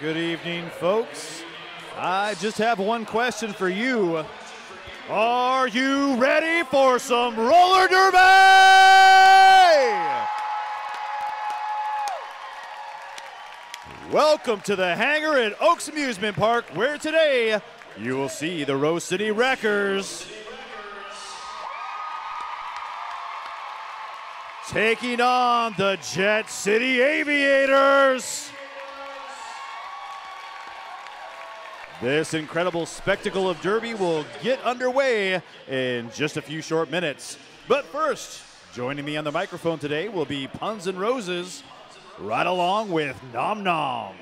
Good evening, folks. I just have one question for you. Are you ready for some roller derby? Welcome to the hangar at Oaks Amusement Park, where today you will see the Rose City Wreckers taking on the Jet City Aviators. This incredible spectacle of derby will get underway in just a few short minutes. But first, joining me on the microphone today will be Puns and Roses, right along with Nom Nom.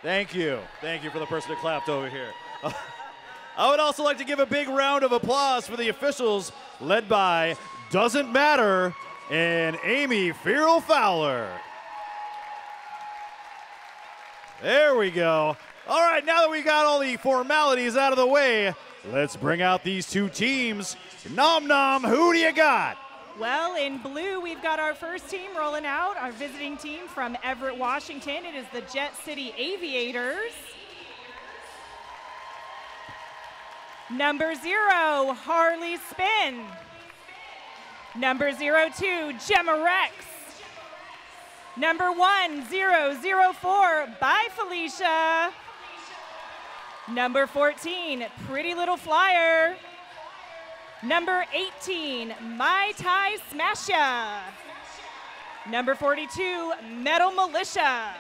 Thank you. Thank you for the person that clapped over here. I would also like to give a big round of applause for the officials led by Doesn't Matter and Amy Farrell Fowler. There we go. All right, now that we got all the formalities out of the way, let's bring out these two teams. Nom Nom, who do you got? Well, in blue, we've got our first team rolling out, our visiting team from Everett, Washington. It is the Jet City Aviators. Number 0, Harley Spin. Number 02, Gemma Rex. Number 1004, Bye Felicia. Number 14, Pretty Little Flyer. Number 18, My Tai Smasha. Number 42, Metal Militia.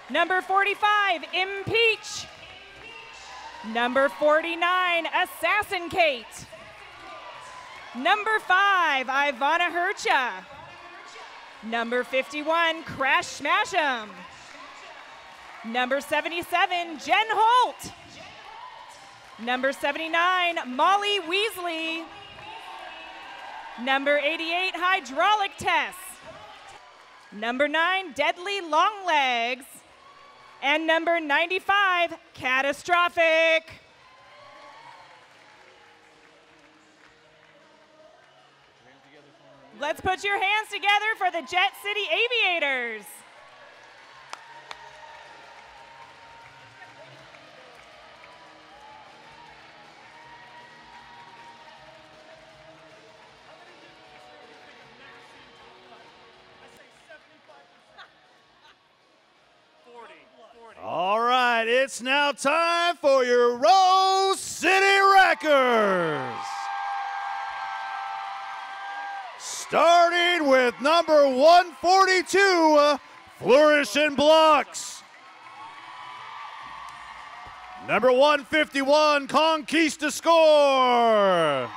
Number 45, Impeach. Number 49, Assassin Kate. Number 5, Ivana Hercha. Number 51, Crash Smash 'em. Number 77, Jen Holt. Number 79, Molly Weasley. Number 88, Hydraulic Tess. Number 9, Deadly Longlegs. And number 95, Catastrophic. Let's put your hands together for the Jet City Aviators. All right, it's now time for your Rose City Wreckers. Starting with number 142, Flourish in Blocks. Number 151, Conquista Score.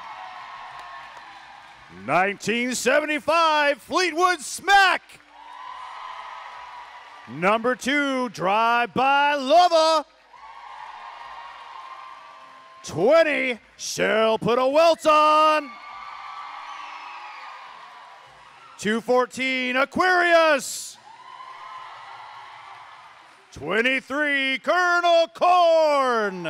1975, Fleetwood Smack. Number 2, Drive By Lover. 20, Cheryl Put a Welt On. 214, Aquarius. 23, Colonel Corn.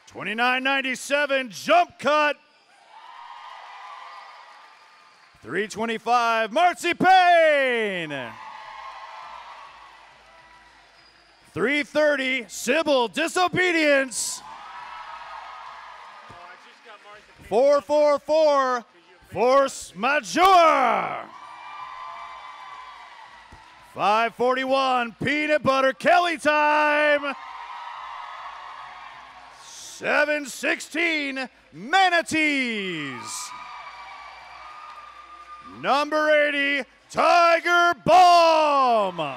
2997, Jump Cut. 325, Marcy Payne. 330, Sybil Disobedience. 444, Force Majeure. 541, Peanut Butter Kelly Time. 716, Manatees. Number 80, Tiger Bomb.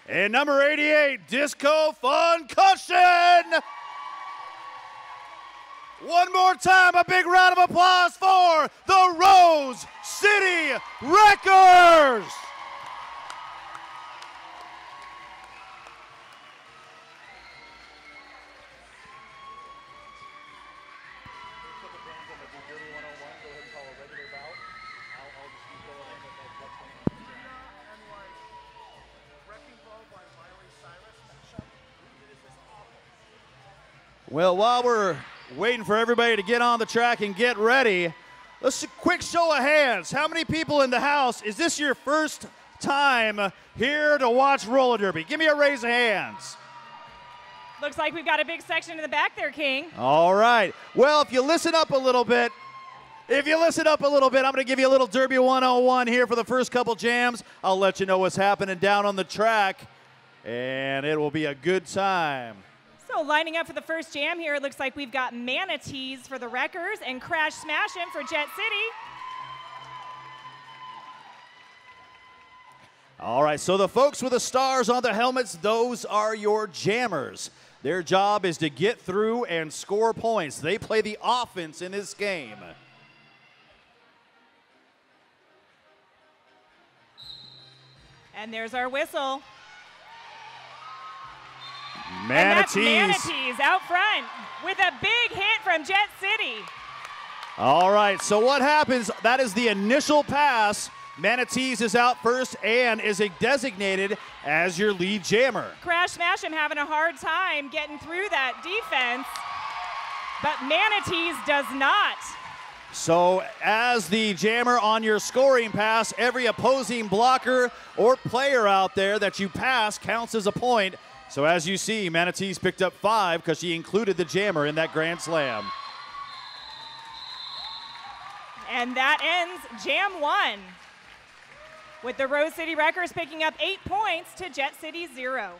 And number 88, Disco Fun Cushion. One more time, a big round of applause for the Rose City Wreckers. Well, while we're waiting for everybody to get on the track and get ready, Let's quick show of hands. How many people in the house, is this your first time here to watch roller derby? Give me a raise of hands. Looks like we've got a big section in the back there, King. All right. Well, if you listen up a little bit, I'm going to give you a little Derby 101 here for the first couple jams. I'll let you know what's happening down on the track, and it will be a good time. So lining up for the first jam here, it looks like we've got Manatees for the Wreckers and Crash Smash 'Em for Jet City. All right, so the folks with the stars on their helmets, those are your jammers. Their job is to get through and score points. They play the offense in this game. And there's our whistle. Manatees. And that's Manatees out front with a big hit from Jet City. All right, so what happens, that is the initial pass. Manatees is out first and is designated as your lead jammer. Crash Smash 'Em having a hard time getting through that defense, but Manatees does not. So as the jammer on your scoring pass, every opposing blocker or player out there that you pass counts as a point. So as you see, Manatees picked up 5 because she included the jammer in that grand slam. And that ends Jam 1. With the Rose City Wreckers picking up 8 points to Jet City 0.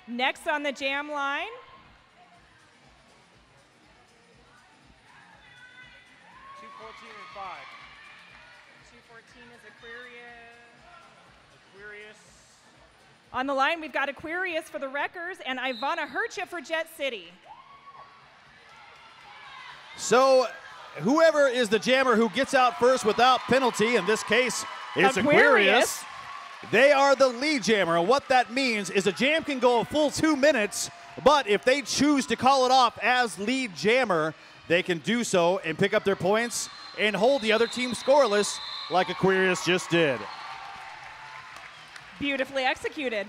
Next on the jam line, and 5. 214 is Aquarius. On the line, we've got Aquarius for the Wreckers and Ivana Hercha for Jet City. So whoever is the jammer who gets out first without penalty, in this case, it's Aquarius. They are the lead jammer. And what that means is a jam can go a full 2 minutes, but if they choose to call it off as lead jammer, they can do so and pick up their points and hold the other team scoreless like Aquarius just did. Beautifully executed.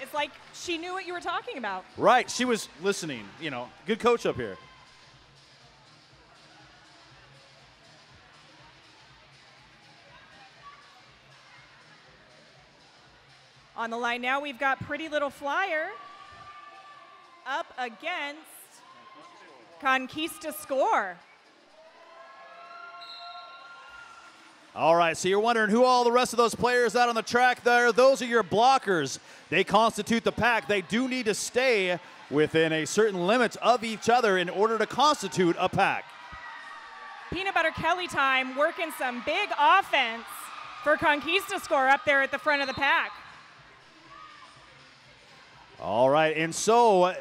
It's like she knew what you were talking about. Right, she was listening, you know, good coach up here. On the line now, we've got Pretty Little Flyer up against Conquista Score. All right, so you're wondering who all the rest of those players out on the track there. Those are your blockers. They constitute the pack. They do need to stay within a certain limit of each other in order to constitute a pack. Peanut Butter Kelly time working some big offense for Conquista Score up there at the front of the pack. All right, and so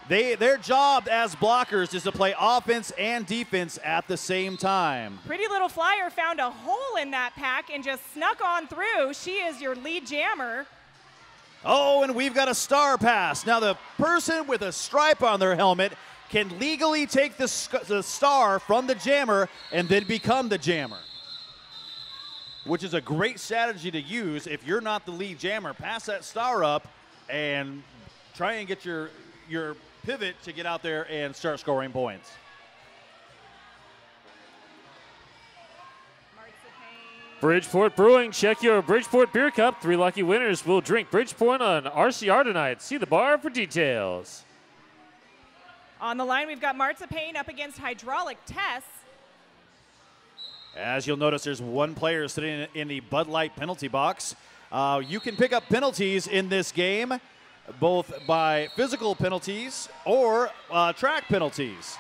their job as blockers is to play offense and defense at the same time. Pretty Little Flyer found a hole in that pack and just snuck on through. She is your lead jammer. Oh, and we've got a star pass. Now the person with a stripe on their helmet can legally take the star from the jammer and then become the jammer, which is a great strategy to use if you're not the lead jammer. Pass that star up and try and get your pivot to get out there and start scoring points. Bridgeport Brewing, check your Bridgeport Beer Cup. 3 lucky winners will drink Bridgeport on RCR tonight. See the bar for details. On the line, we've got Marzipan up against Hydraulic Tess. As you'll notice, there's one player sitting in the Bud Light penalty box. You can pick up penalties in this game, both by physical penalties or track penalties.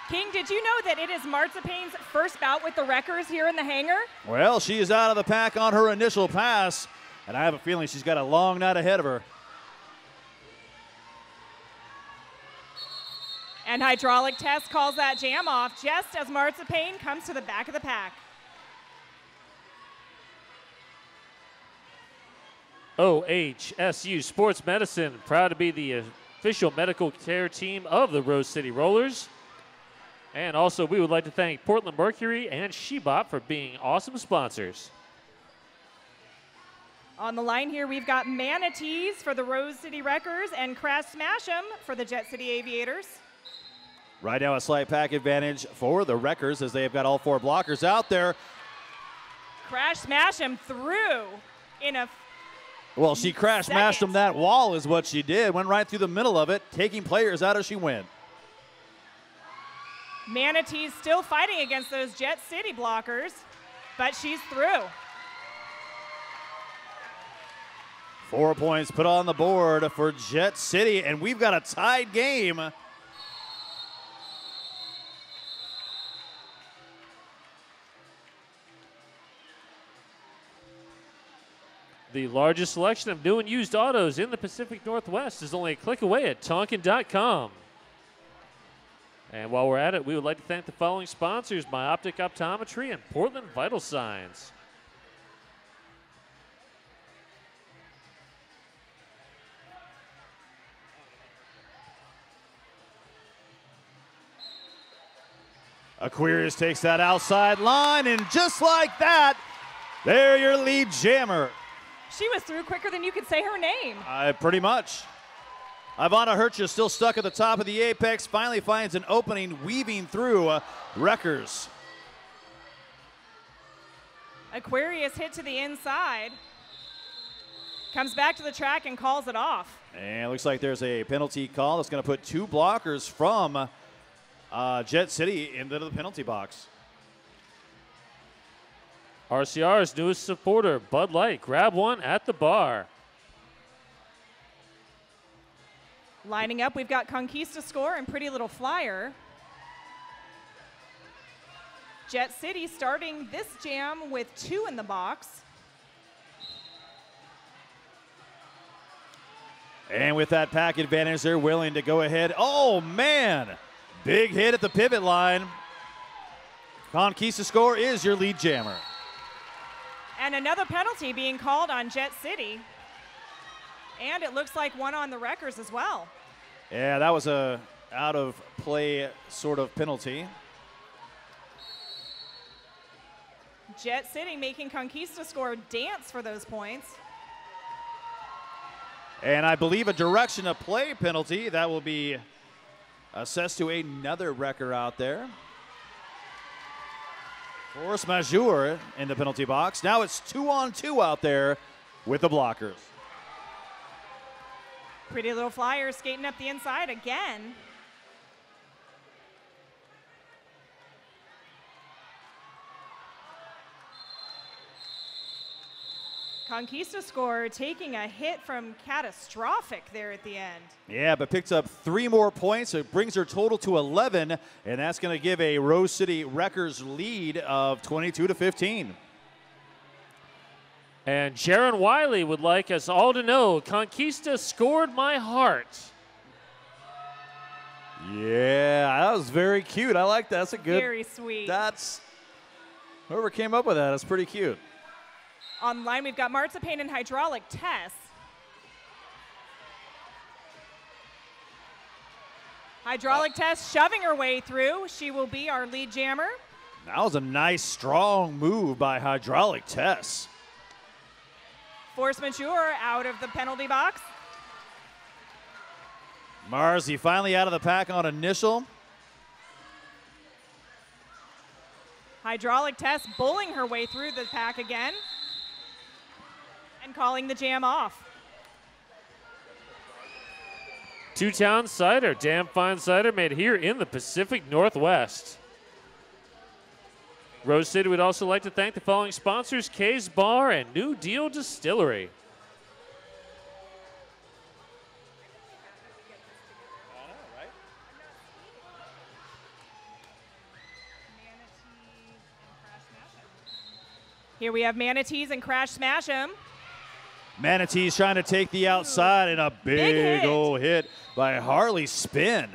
King, did you know that it is Marzipan's first bout with the Wreckers here in the hangar? Well, she is out of the pack on her initial pass, and I have a feeling she's got a long night ahead of her. And Hydraulic Test calls that jam off just as Marzipan comes to the back of the pack. OHSU Sports Medicine, proud to be the official medical care team of the Rose City Rollers. And also, we would like to thank Portland Mercury and Shebop for being awesome sponsors. On the line here, we've got Manatees for the Rose City Wreckers and Crash Smash 'Em for the Jet City Aviators. Right now, a slight pack advantage for the Wreckers as they have got all 4 blockers out there. Crash smash him through in a Well, she crash smashed him. That wall is what she did. Went right through the middle of it, taking players out as she went. Manatee's still fighting against those Jet City blockers, but she's through. 4 points put on the board for Jet City, and we've got a tied game. The largest selection of new and used autos in the Pacific Northwest is only a click away at Tonkin.com. And while we're at it, we would like to thank the following sponsors: My Optic Optometry and Portland Vital Signs. Aquarius takes that outside line, and just like that, they're your lead jammer. She was through quicker than you could say her name. Pretty much. Ivana Hercha still stuck at the top of the apex, finally finds an opening, weaving through Wreckers. Aquarius hit to the inside. Comes back to the track and calls it off. And it looks like there's a penalty call that's going to put 2 blockers from Jet City into the penalty box. RCR's newest supporter, Bud Light, grab one at the bar. Lining up, we've got Conquista Score and Pretty Little Flyer. Jet City starting this jam with 2 in the box. And with that pack advantage, they're willing to go ahead. Oh, man! Big hit at the pivot line. Conquista Score is your lead jammer. And another penalty being called on Jet City. And it looks like one on the Wreckers as well. Yeah, that was a out of play sort of penalty. Jet City making Conquista Score dance for those points. And I believe a direction of play penalty that will be assessed to another Wrecker out there. Force majeure in the penalty box. Now it's 2-on-2 out there with the blockers. Pretty Little Flyer skating up the inside again. Conquista Score taking a hit from Catastrophic there at the end. Yeah, but picks up 3 more points. So it brings her total to 11, and that's going to give a Rose City Wreckers lead of 22-15. And Jaron Wiley would like us all to know, Conquista scored my heart. Yeah, that was very cute. I like that. That's a good. Very sweet. That's whoever came up with that. That's pretty cute. On the line, we've got Marzipan and Hydraulic Tess. Hydraulic Tess shoving her way through. She will be our lead jammer. That was a nice, strong move by Hydraulic Tess. Force majeure out of the penalty box. Marzi finally out of the pack on initial. Hydraulic Tess bullying her way through the pack again and calling the jam off. Two-Town Cider, damn fine cider made here in the Pacific Northwest. Rose City would also like to thank the following sponsors: Kay's Bar and New Deal Distillery. Here we have Manatees and Crash Smash 'em. Manatees trying to take the outside, and a big hit. old hit by Harley Spin.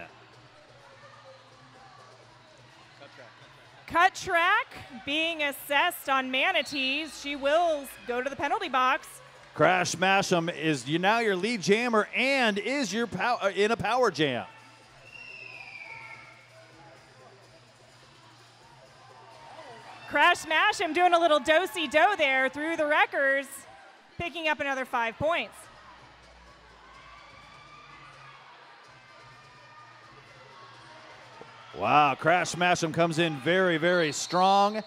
Cut track being assessed on Manatees. She will go to the penalty box. Crash Smash'em is now your lead jammer and is your in a power jam. Crash Smash 'em doing a little do-si-do there through the Wreckers, picking up another 5 points. Wow, Crash Smash'em comes in very, very strong.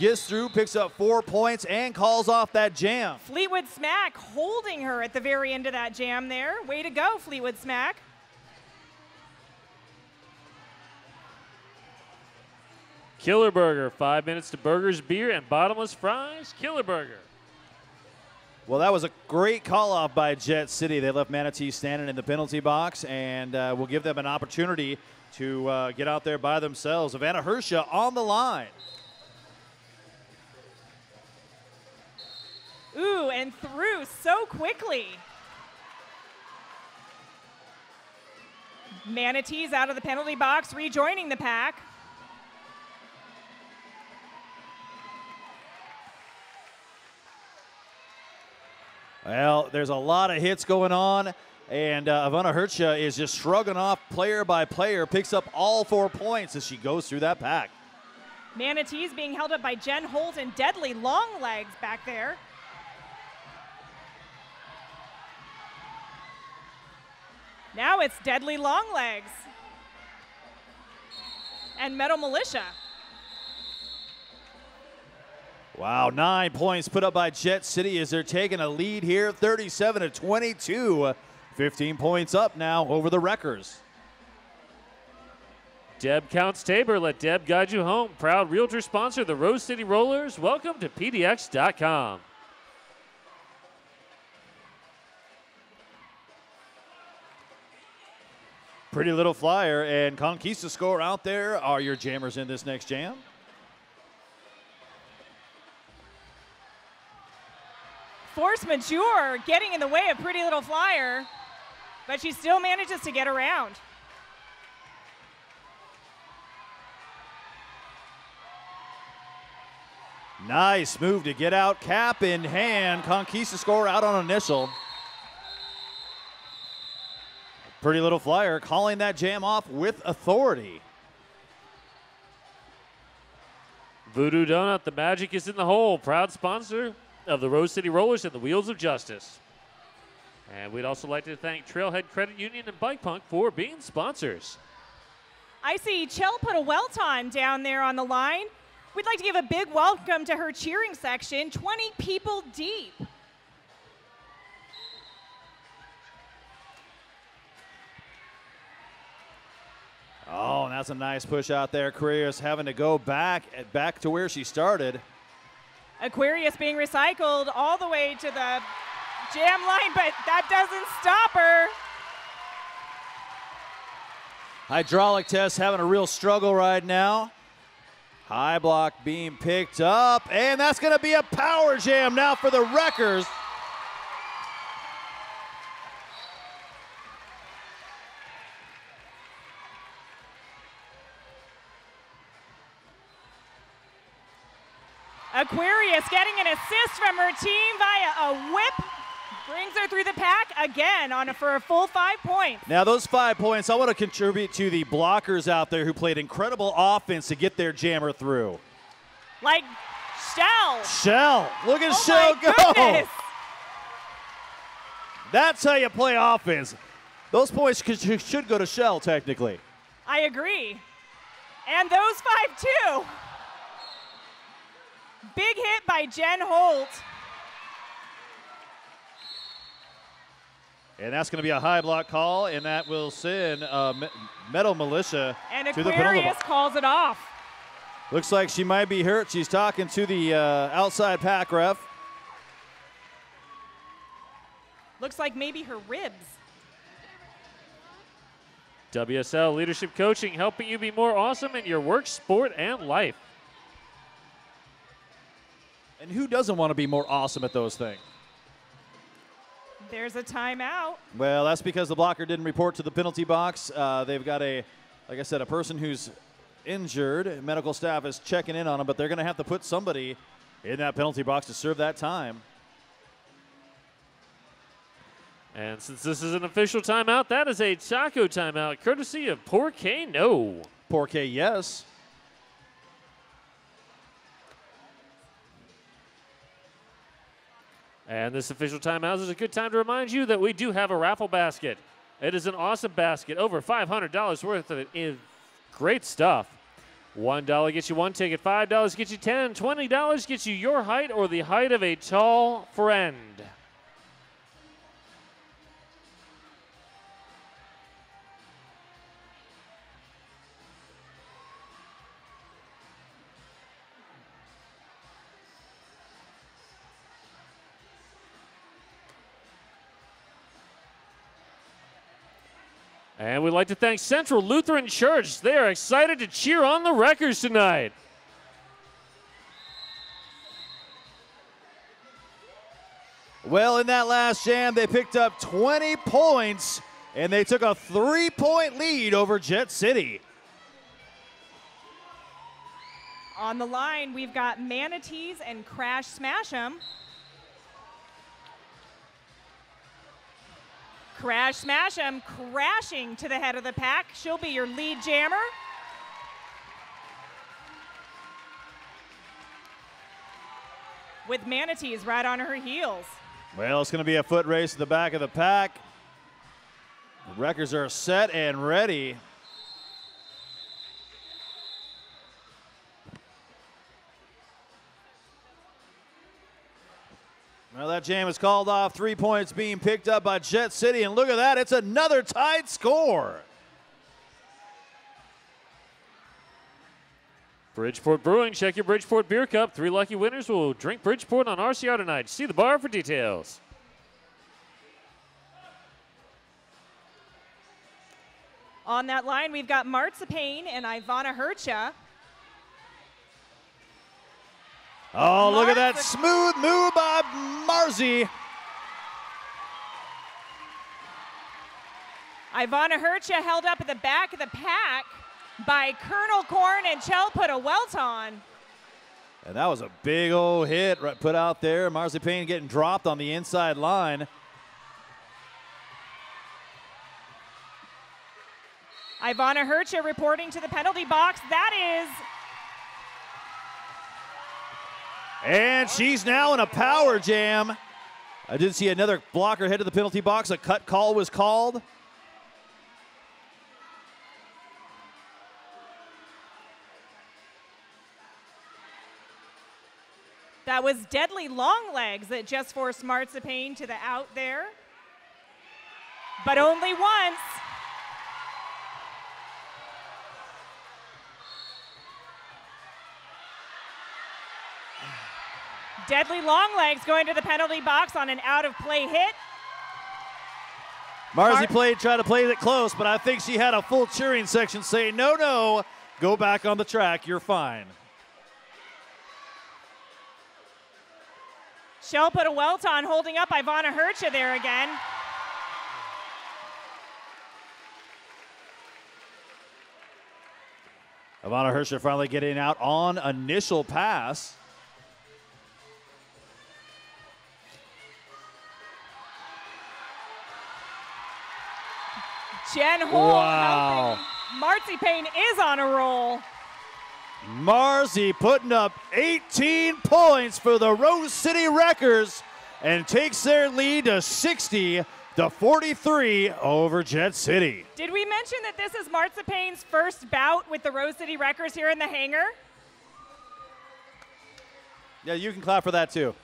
Gets through, picks up 4 points, and calls off that jam. Fleetwood Smack holding her at the very end of that jam there. Way to go, Fleetwood Smack. Killer Burger, 5 minutes to burgers, beer, and bottomless fries. Killer Burger. Well, that was a great call-off by Jet City. They left Manatee standing in the penalty box, and we'll give them an opportunity to get out there by themselves. Savannah Hersha on the line. Ooh, and through so quickly. Manatees out of the penalty box, rejoining the pack. Well, there's a lot of hits going on, and Ivana Hersha is just shrugging off player by player, picks up all 4 points as she goes through that pack. Manatees being held up by Jen Holt and Deadly Long Legs back there. Now it's Deadly Long Legs and Metal Militia. Wow, 9 points put up by Jet City as they're taking a lead here, 37-22. 15 points up now over the Wreckers. Deb Counts Tabor, let Deb guide you home. Proud realtor sponsor, the Rose City Rollers. Welcome to PDX.com. Pretty Little Flyer and Conquista Score out there are your jammers in this next jam. Force Majeure getting in the way of Pretty Little Flyer, but she still manages to get around. Nice move to get out, cap in hand. Conquista Score out on initial. Pretty Little Flyer calling that jam off with authority. Voodoo Donut, the magic is in the hole. Proud sponsor of the Rose City Rollers and the Wheels of Justice. And we'd also like to thank Trailhead Credit Union and Bike Punk for being sponsors. I see Chell put a Welton down there on the line. We'd like to give a big welcome to her cheering section, 20 people deep. Oh, and that's a nice push out there. Aquarius having to go back to where she started. Aquarius being recycled all the way to the jam line, but that doesn't stop her. Hydraulic Test having a real struggle right now. High block being picked up, and that's going to be a power jam now for the Wreckers. Aquarius getting an assist from her team via a whip. Brings her through the pack again for a full 5 points. Now those 5 points, I want to contribute to the blockers out there who played incredible offense to get their jammer through. Like Shell. Shell, look at Oh Shell my go. goodness. That's how you play offense. Those points should go to Shell technically. I agree. And those 5 too. Big hit by Jen Holt. And that's going to be a high block call, and that will send Metal Militia And to the penalty Aquarius box. calls it off. Looks like she might be hurt. She's talking to the outside pack ref. Looks like maybe her ribs. WSL Leadership Coaching, helping you be more awesome in your work, sport, and life. And who doesn't want to be more awesome at those things? There's a timeout. Well, that's because the blocker didn't report to the penalty box. They've got like I said, a person who's injured. Medical staff is checking in on him, but they're going to have to put somebody in that penalty box to serve that time. And since this is an official timeout, that is a taco timeout, courtesy of Porque No. Porque yes. And this official timeout is a good time to remind you that we do have a raffle basket. It is an awesome basket, over $500 worth of Great stuff. $1 gets you 1 ticket, $5 gets you 10, $20 gets you your height or the height of a tall friend. And we'd like to thank Central Lutheran Church. They are excited to cheer on the Wreckers tonight. Well, in that last jam, they picked up 20 points, and they took a 3-point lead over Jet City. On the line, we've got Manatees and Crash Smash 'em. Crash Smash 'em crashing to the head of the pack. She'll be your lead jammer. With Manatees right on her heels. Well, it's going to be a foot race at the back of the pack. The Wreckers are set and ready. Well, that jam is called off. 3 points being picked up by Jet City, and look at that, it's another tied score. Bridgeport Brewing, check your Bridgeport Beer Cup. 3 lucky winners will drink Bridgeport on RCR tonight. See the bar for details. On that line, we've got Marzipan and Ivana Hercha. Oh, look at that smooth move by Marzi. Ivana Hercha held up at the back of the pack by Colonel Corn and Chell put a welt on. And that was a big old hit put out there. Marzipan getting dropped on the inside line. Ivana Hercha reporting to the penalty box. That is. And she's now in a power jam. I did see another blocker head to the penalty box. A cut call was called. That was deadly long legs that just forced Marzipan to the out there. But only once. Deadly long legs going to the penalty box on an out-of-play hit. Marzi tried to play it close, but I think she had a full cheering section saying, no, no, go back on the track, you're fine. Shell put a welt on, holding up Ivana Hercha there again. Ivana Hercha finally getting out on initial pass. Jen Hole helping. Marzipan is on a roll. Marzi putting up 18 points for the Rose City Wreckers and takes their lead to 60-43 over Jet City. Did we mention that this is Marzipan's first bout with the Rose City Wreckers here in the hangar? Yeah, you can clap for that too.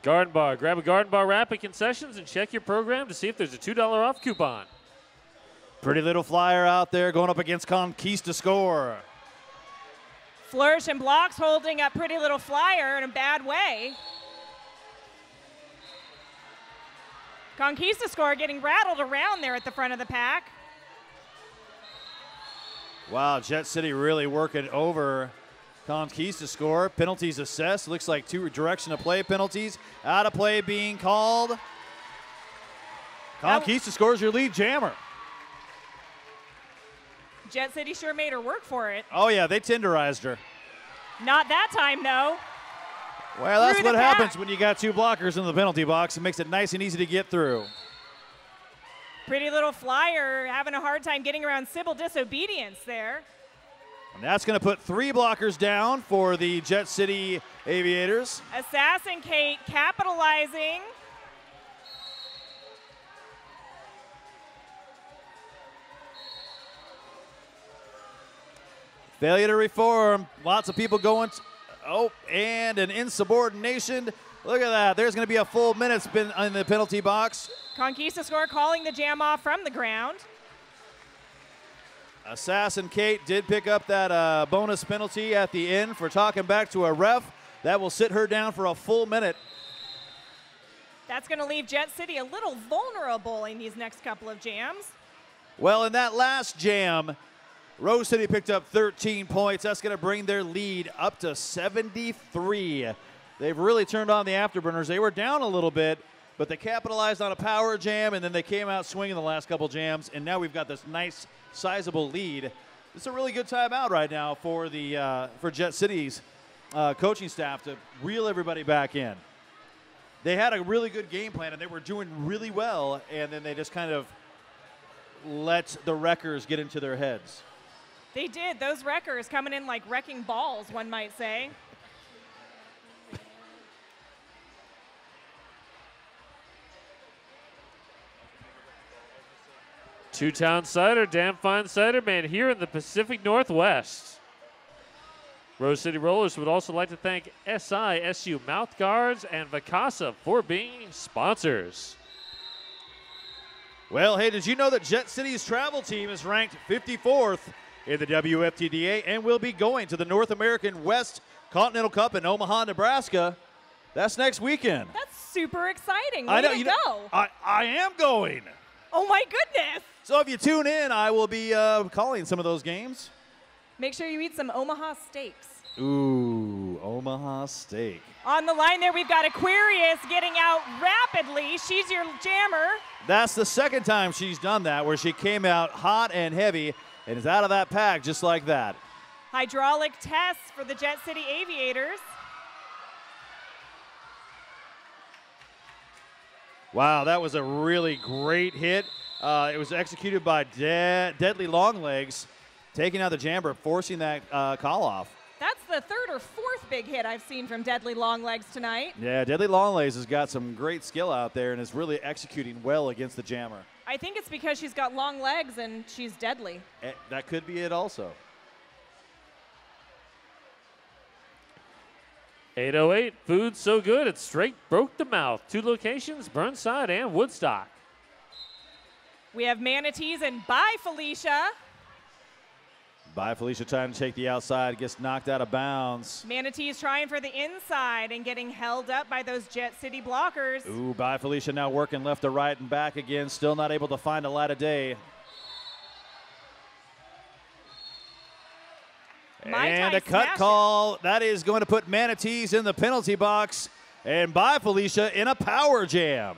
Garden Bar. Grab a Garden Bar wrap at concessions and check your program to see if there's a $2 off coupon. Pretty little flyer out there going up against Conquista Score. Flourish and Blocks holding up Pretty Little Flyer in a bad way. Conquista Score getting rattled around there at the front of the pack. Wow, Jet City really working over Conquista Score. Penalties assessed. Looks like 2 direction of play penalties. Out of play being called. Conquista scores your lead jammer. Jet City sure made her work for it. Oh, yeah, they tenderized her. Not that time, though. Well, that's what happens when you got 2 blockers in the penalty box. It makes it nice and easy to get through. Pretty Little Flyer having a hard time getting around Sybil Disobedience there. And that's going to put 3 blockers down for the Jet City Aviators. Assassin Kate capitalizing. Failure to reform. Lots of people going. Oh, and an insubordination. Look at that. There's going to be a full minute spin in the penalty box. Conquistador calling the jam off from the ground. Assassin Kate did pick up that bonus penalty at the end for talking back to a ref. That will sit her down for a full minute. That's going to leave Jet City a little vulnerable in these next couple of jams. Well, in that last jam, Rose City picked up 13 points. That's going to bring their lead up to 73. They've really turned on the afterburners. They were down a little bit, but they capitalized on a power jam, and then they came out swinging the last couple jams, and now we've got this nice, sizable lead. It's a really good timeout right now for the for Jet City's coaching staff to reel everybody back in. They had a really good game plan, and they were doing really well, and then they just kind of let the wreckers get into their heads. They did. Those wreckers coming in like wrecking balls, one might say. Two-Town Cider, damn fine cider man here in the Pacific Northwest. Rose City Rollers would also like to thank SISU Mouth Guards and Vicasa for being sponsors. Well, hey, did you know that Jet City's travel team is ranked 54th in the WFTDA and will be going to the North American West Continental Cup in Omaha, Nebraska? That's next weekend. That's super exciting. I know, Way to go. I am going. Oh, my goodness. So if you tune in, I will be calling some of those games. Make sure you eat some Omaha steaks. Ooh, Omaha steak. On the line there, we've got Aquarius getting out rapidly. She's your jammer. That's the second time she's done that, where she came out hot and heavy and is out of that pack just like that. Hydraulic tests for the Jet City Aviators. Wow, that was a really great hit. It was executed by Deadly Longlegs, taking out the jammer, forcing that call off. That's the third or fourth big hit I've seen from Deadly Longlegs tonight. Yeah, Deadly Longlegs has got some great skill out there and is really executing well against the jammer. I think it's because she's got long legs and she's deadly. That could be it also. 808, food so good it straight broke the mouth. 2 locations, Burnside and Woodstock. We have Manatees and Bye Felicia. Bye Felicia trying to take the outside, gets knocked out of bounds. Manatees trying for the inside and getting held up by those Jet City blockers. Ooh, Bye Felicia now working left to right and back again, still not able to find a light of day. And a cut call. That is going to put Manatees in the penalty box and Bye Felicia in a power jam.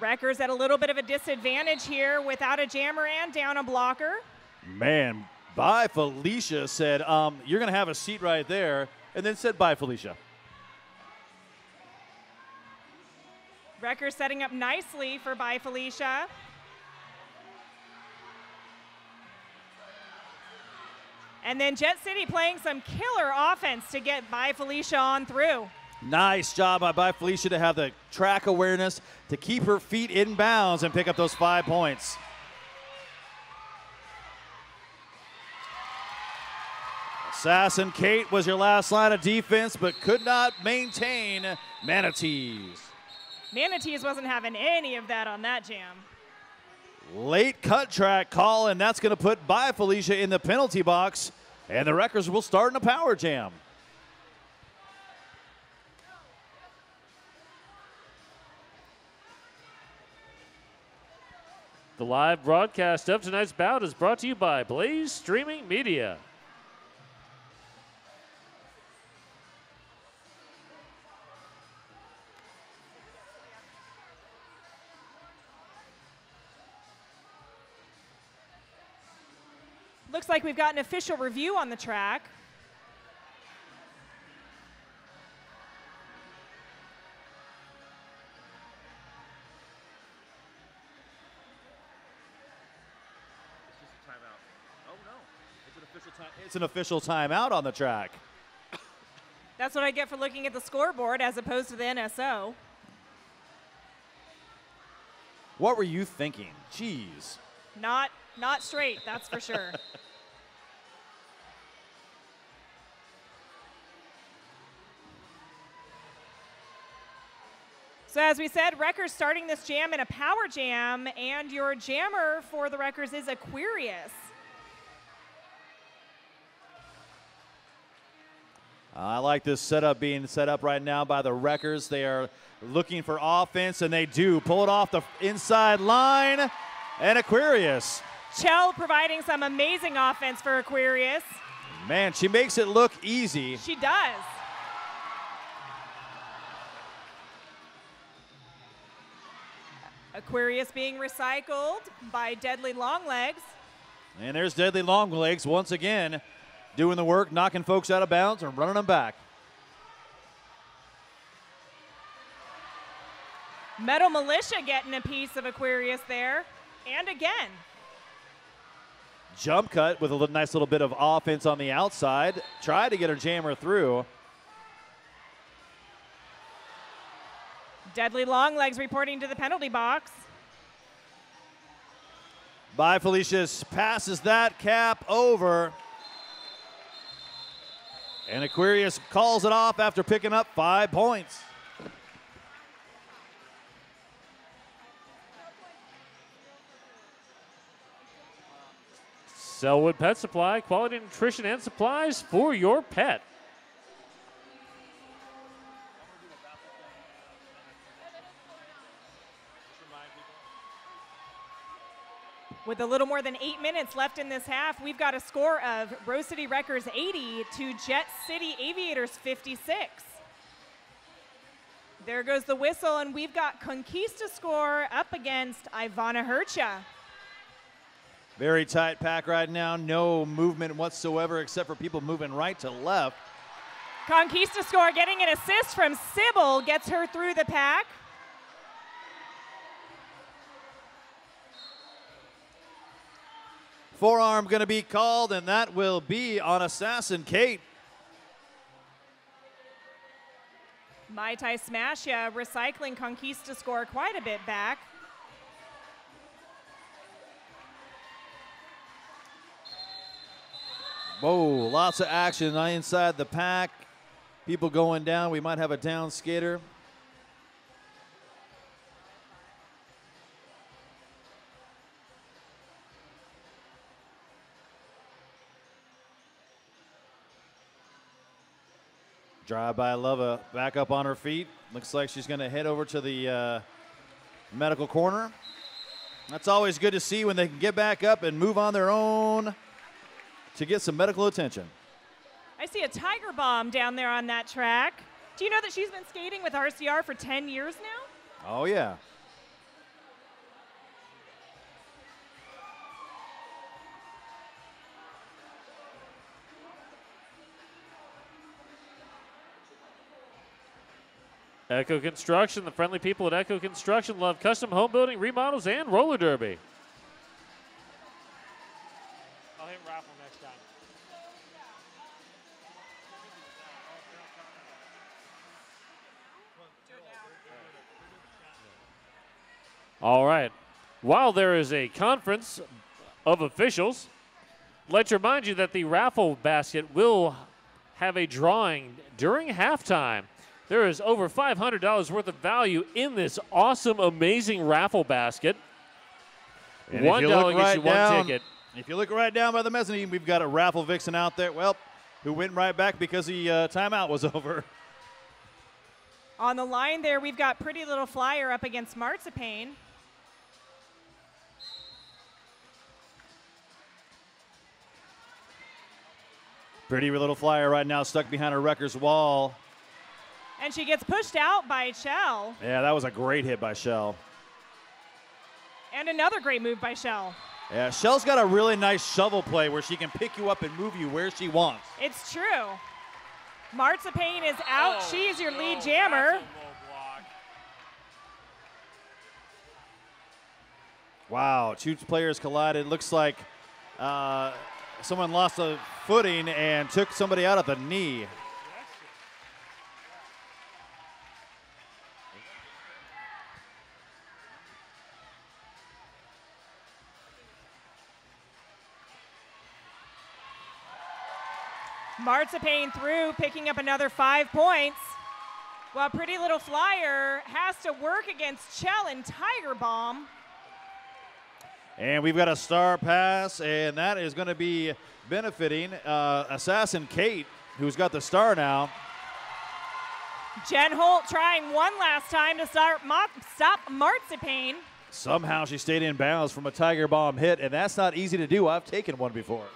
Wreckers at a little bit of a disadvantage here without a jammer and down a blocker. Man, Bye Felicia said, you're going to have a seat right there, and then said bye Felicia. Wreckers setting up nicely for Bye Felicia. And then Jet City playing some killer offense to get Bye Felicia on through. Nice job by Felicia to have the track awareness to keep her feet in bounds and pick up those 5 points. Assassin Kate was your last line of defense, but could not maintain Manatees. Manatees wasn't having any of that on that jam. Late cut track call, and that's going to put Bye Felicia in the penalty box, and the Wreckers will start in a power jam. The live broadcast of tonight's bout is brought to you by Blaze Streaming Media. Looks like we've got an official review on the track. It's an official timeout on the track. That's what I get for looking at the scoreboard as opposed to the NSO. What were you thinking? Jeez. Not straight, that's for sure. So as we said, Wreckers starting this jam in a power jam, and your jammer for the Wreckers is Aquarius. I like this setup being set up right now by the Wreckers. They are looking for offense, and they do. Pull it off the inside line, and Aquarius. Chell providing some amazing offense for Aquarius. Man, she makes it look easy. She does. Aquarius being recycled by Deadly Longlegs. And there's Deadly Longlegs once again doing the work, knocking folks out of bounds and running them back. Metal Militia getting a piece of Aquarius there. And again. Jump cut with a nice little bit of offense on the outside. Tried to get her jammer through. Deadly Longlegs reporting to the penalty box. By Felicia's passes that cap over. And Aquarius calls it off after picking up 5 points. Selwood Pet Supply, quality nutrition and supplies for your pet. With a little more than 8 minutes left in this half, we've got a score of Rose City Wreckers 80 to Jet City Aviators 56. There goes the whistle, and we've got Conquista score up against Ivana Hercha. Very tight pack right now. No movement whatsoever except for people moving right to left. Conquista score getting an assist from Sybil, gets her through the pack. Forearm going to be called, and that will be on Assassin Kate. Mai Tai Smash recycling Conquista score quite a bit back. Whoa, lots of action inside the pack. People going down. We might have a down skater. Drive by Lova back up on her feet. Looks like she's going to head over to the medical corner. That's always good to see when they can get back up and move on their own to get some medical attention. I see a Tiger Bomb down there on that track. Do you know that she's been skating with RCR for 10 years now? Oh, yeah. Echo Construction, the friendly people at Echo Construction love custom home building, remodels, and roller derby. I'll hit raffle next time. All right. While there is a conference of officials, let's remind you that the raffle basket will have a drawing during halftime. There is over $500 worth of value in this awesome, amazing raffle basket. And one delegate right gets you one ticket. If you look right down by the mezzanine, we've got a raffle vixen out there. Well, who went right back because the timeout was over. On the line there, we've got Pretty Little Flyer up against Marzipan. Pretty Little Flyer right now stuck behind her Wrecker's wall. And she gets pushed out by Shell. Yeah, that was a great hit by Shell. And another great move by Shell. Yeah, Shell's got a really nice shovel play where she can pick you up and move you where she wants. It's true. Marzipan is out. Oh, She's your no, lead that's jammer. a low block. Wow, two players collided. Looks like someone lost a footing and took somebody out at the knee. Marzipan through, picking up another 5 points. While Pretty Little Flyer has to work against Chell and Tiger Bomb. And we've got a star pass, and that is going to be benefiting Assassin Kate, who's got the star now. Jen Holt trying one last time to stop Marzipan. Somehow she stayed in bounds from a Tiger Bomb hit, and that's not easy to do. I've taken one before.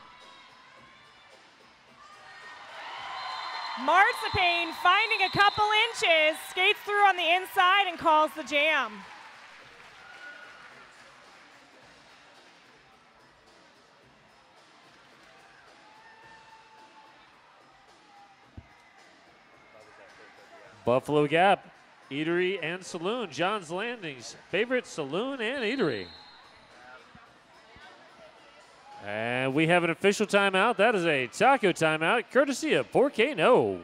Marzipan finding a couple inches, skates through on the inside and calls the jam. Buffalo Gap Eatery and Saloon, John's Landing's favorite saloon and eatery. And we have an official timeout. That is a taco timeout, courtesy of 4K No.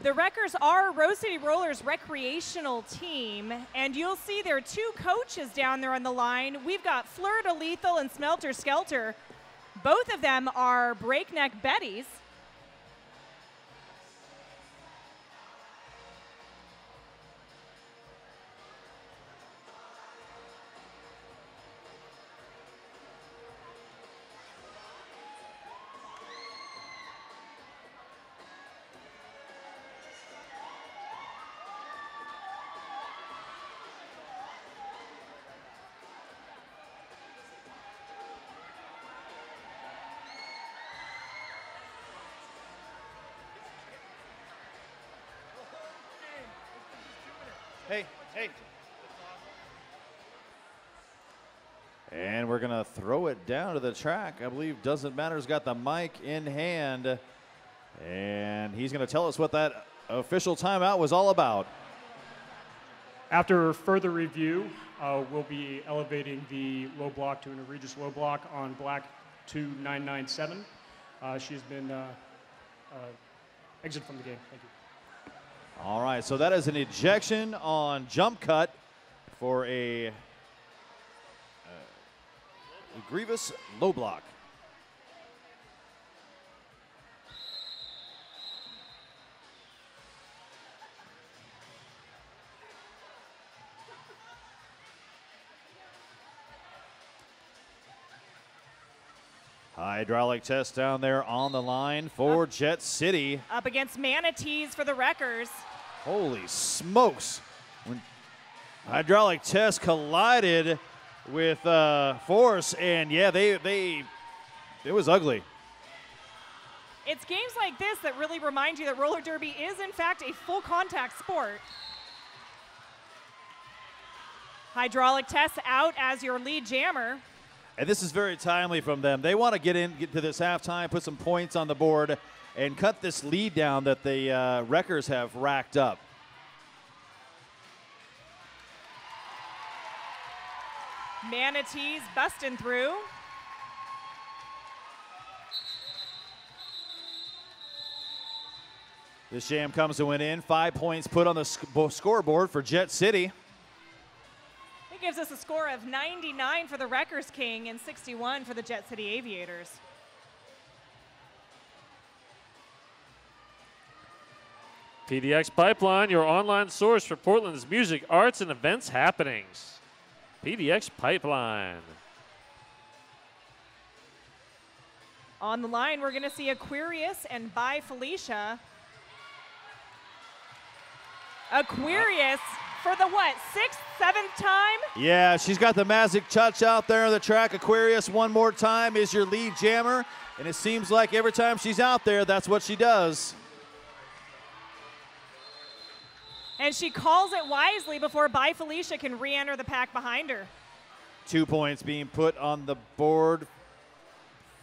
The Wreckers are Rose City Rollers recreational team, and you'll see there are 2 coaches down there on the line. We've got Fleur de Lethal and Smelter Skelter. Both of them are Breakneck Betties. Hey, hey. And we're going to throw it down to the track. I believe Doesn't Matter's got the mic in hand. And he's going to tell us what that official timeout was all about. After further review, we'll be elevating the low block to an egregious low block on black 2997. She's been exited from the game. Thank you. All right, so that is an ejection on jump cut for a grievous low block. Hydraulic test down there on the line for Jet City. Up against Manatees for the Wreckers. Holy smokes. When hydraulic test collided with force, and yeah, it was ugly. It's games like this that really remind you that roller derby is in fact a full contact sport. Hydraulic test out as your lead jammer. And this is very timely from them. They want to get to this halftime, put some points on the board, and cut this lead down that the Wreckers have racked up. Manatees busting through. This jam comes to an end. 5 points put on the scoreboard for Jet City. It gives us a score of 99 for the Wreckers King and 61 for the Jet City Aviators. PDX Pipeline, your online source for Portland's music, arts, and events happenings. PDX Pipeline. On the line, we're going to see Aquarius and By Felicia. Aquarius for the what, 6th, 7th time? Yeah, she's got the magic touch out there on the track. Aquarius one more time is your lead jammer, and it seems like every time she's out there, that's what she does. And she calls it wisely before By Felicia can re-enter the pack behind her. 2 points being put on the board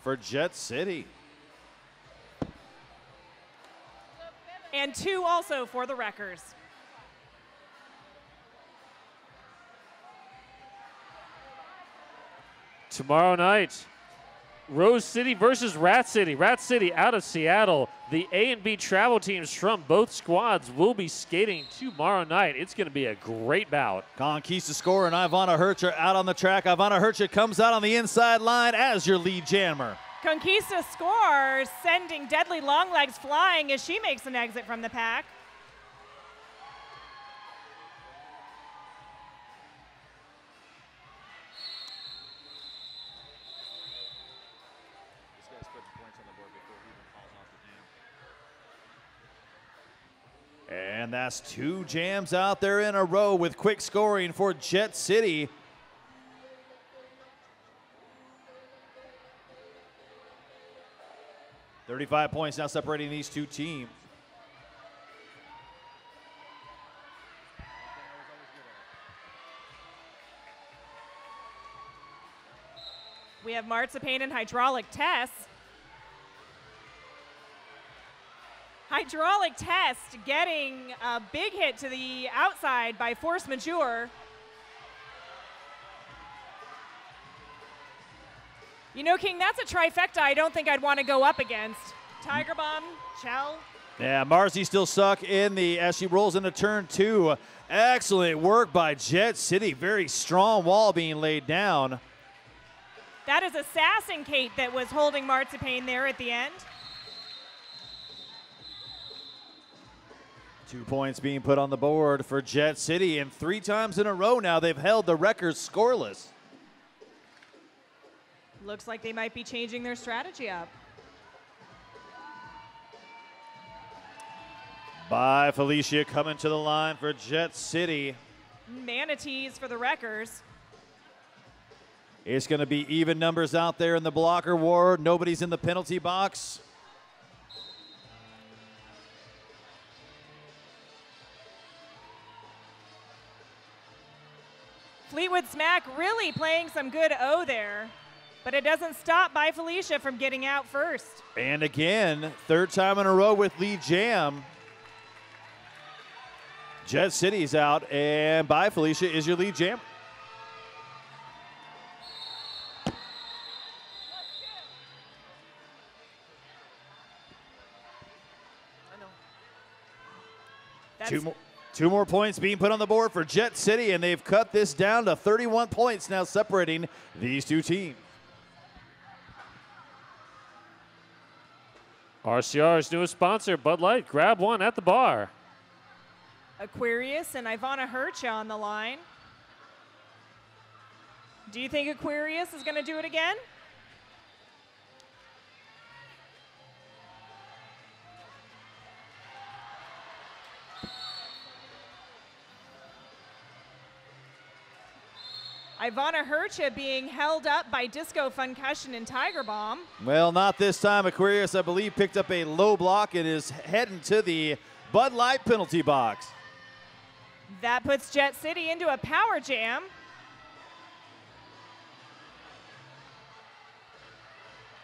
for Jet City. And 2 also for the Wreckers. Tomorrow night, Rose City versus Rat City. Rat City out of Seattle. The A and B travel teams from both squads will be skating tomorrow night. It's going to be a great bout. Conquista score and Ivana Hercher out on the track. Ivana Hercher comes out on the inside line as your lead jammer. Conquista scores, sending Deadly Longlegs flying as she makes an exit from the pack. And that's 2 jams out there in a row with quick scoring for Jet City. $35 points now separating these 2 teams. We have Marzipan and Hydraulic Test. Hydraulic Test getting a big hit to the outside by Force Majeure. You know, King, that's a trifecta I don't think I'd want to go up against. Tiger Bomb, Chell. Yeah, Marcy still stuck as she rolls into turn 2. Excellent work by Jet City. Very strong wall being laid down. That is Assassin Kate that was holding Marzipan there at the end. 2 points being put on the board for Jet City, and 3 times in a row now they've held the record scoreless. Looks like they might be changing their strategy up. By Felicia coming to the line for Jet City. Manatees for the Wreckers. It's going to be even numbers out there in the blocker ward. Nobody's in the penalty box. Fleetwood Smack really playing some good O there, but it doesn't stop By Felicia from getting out first. And again, 3rd time in a row with lead jam. Jet City's out, and By Felicia is your lead jam. Two more points being put on the board for Jet City, and they've cut this down to 31 points now separating these 2 teams. RCR's newest sponsor, Bud Light. Grab one at the bar. Aquarius and Ivana Hercha on the line. Do you think Aquarius is going to do it again? Ivana Hercha being held up by Disco Funcussion and Tiger Bomb. Well, not this time. Aquarius, I believe, picked up a low block and is heading to the Bud Light penalty box. That puts Jet City into a power jam.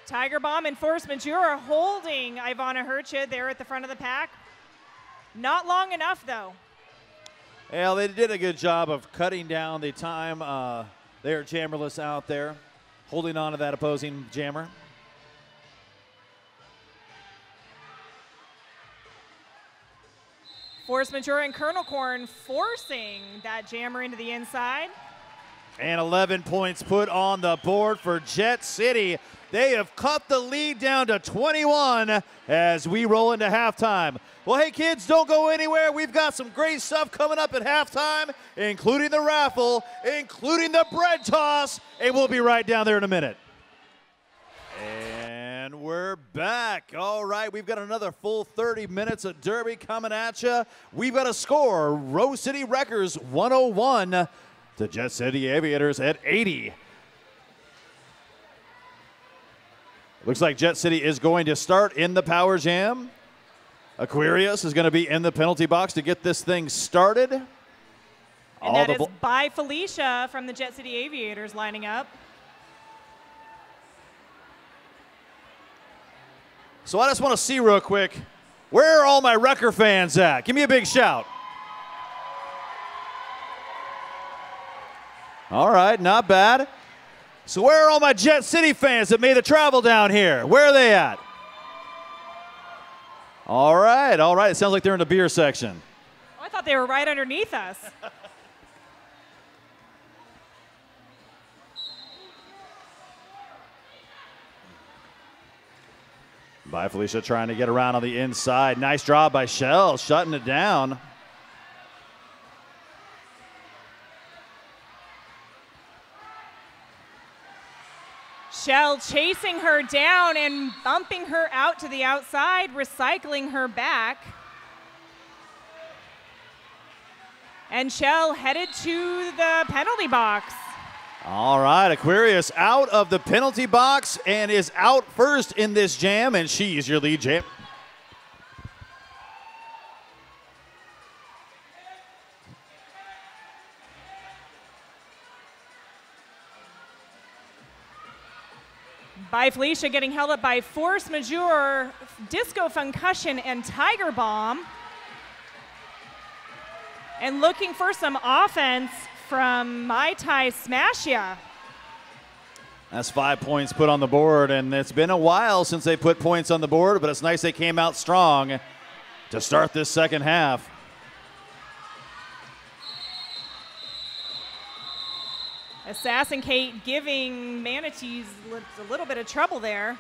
Tiger Bomb and Force Majeure holding Ivana Hercha there at the front of the pack. Not long enough, though. Well, they did a good job of cutting down the time. They're jammerless out there, holding on to that opposing jammer. Force Majeure and Colonel Corn forcing that jammer into the inside. And 11 points put on the board for Jet City. They have cut the lead down to 21 as we roll into halftime. Well, hey, kids, don't go anywhere. We've got some great stuff coming up at halftime, including the raffle, including the bread toss, and we'll be right down there in a minute. And we're back. All right, we've got another full 30 minutes of Derby coming at you. We've got a score, Rose City Wreckers 101 to Jet City Aviators at 80. Looks like Jet City is going to start in the power jam. Aquarius is going to be in the penalty box to get this thing started. And that is by Felicia from the Jet City Aviators lining up. So I just want to see real quick, where are all my Wrecker fans at? Give me a big shout. All right, not bad. So where are all my Jet City fans that made the travel down here? Where are they at? All right, all right. It sounds like they're in the beer section. Oh, I thought they were right underneath us. By Felicia trying to get around on the inside. Nice job by Shell, shutting it down. Shell chasing her down and bumping her out to the outside, recycling her back. And Shell headed to the penalty box. All right, Aquarius out of the penalty box and is out first in this jam, and she is your lead jam. By Felicia getting held up by Force Majeure, Disco Concussion, and Tiger Bomb. And looking for some offense from Mai Tai Smash Ya. That's 5 points put on the board, and it's been a while since they put points on the board, but it's nice they came out strong to start this second half. Assassin Kate giving Manatees a little bit of trouble there.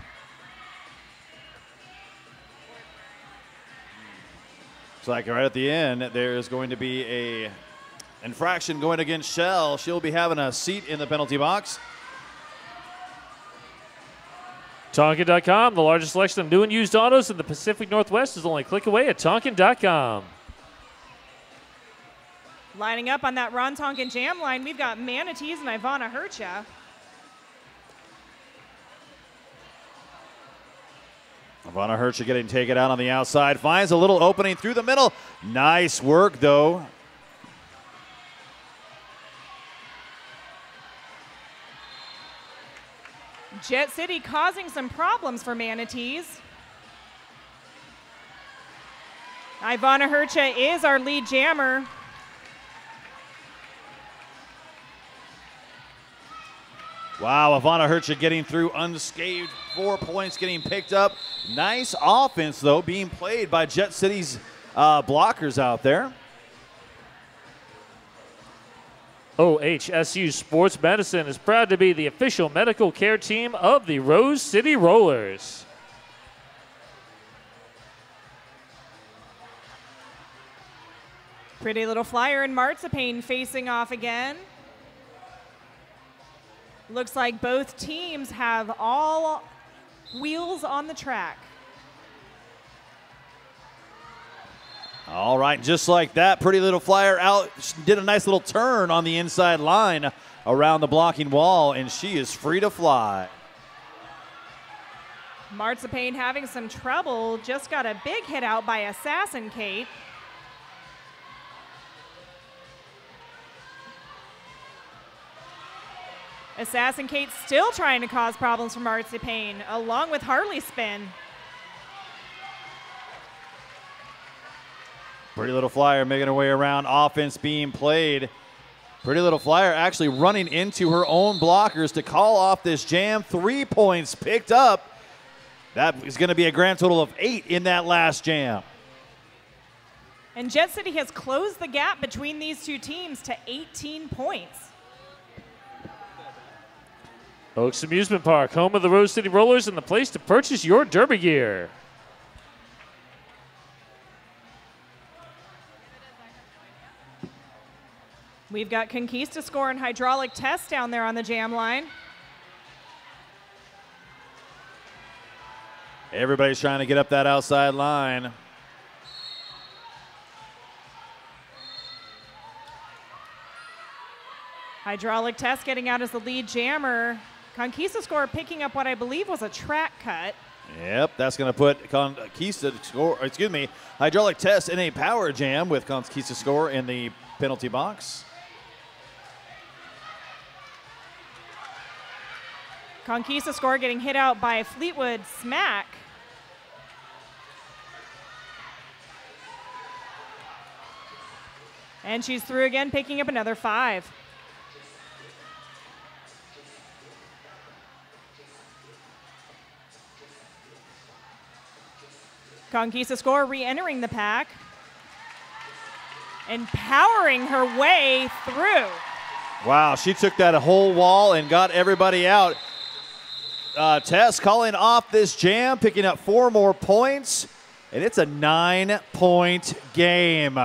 Looks like right at the end, there's going to be a infraction going against Shell. She'll be having a seat in the penalty box. Tonkin.com, the largest selection of new and used autos in the Pacific Northwest, is only a click away at Tonkin.com. Lining up on that Ron Tonkin jam line, we've got Manatees and Ivana Hercha. Ivana Hercha getting taken out on the outside. Finds a little opening through the middle. Nice work, though. Jet City causing some problems for Manatees. Ivana Hercha is our lead jammer. Wow, Ivana Hercha getting through unscathed. 4 points getting picked up. Nice offense, though, being played by Jet City's blockers out there. OHSU Sports Medicine is proud to be the official medical care team of the Rose City Rollers. Pretty Little Flyer and Marzipan facing off again. Looks like both teams have all wheels on the track. All right, just like that, Pretty Little Flyer out, did a nice little turn on the inside line around the blocking wall, and she is free to fly. Marzipan having some trouble, just got a big hit out by Assassin Kate. Assassin Kate still trying to cause problems for Marzipan, along with Harley Spin. Pretty Little Flyer making her way around, offense being played. Pretty Little Flyer actually running into her own blockers to call off this jam. 3 points picked up. That is going to be a grand total of 8 in that last jam. And Jet City has closed the gap between these two teams to 18 points. Oaks Amusement Park, home of the Rose City Rollers and the place to purchase your Derby gear. We've got Conquista Score and Hydraulic Test down there on the jam line. Everybody's trying to get up that outside line. Hydraulic Test getting out as the lead jammer. Conquista Score picking up what I believe was a track cut. Yep, that's going to put Conquista Score, Hydraulic Test in a power jam with Conquista Score in the penalty box. Conquista Score getting hit out by Fleetwood Smack. And she's through again, picking up another 5. Conquista Score re-entering the pack and powering her way through. Wow, she took that whole wall and got everybody out. Tess calling off this jam, picking up 4 more points, and it's a 9-point game.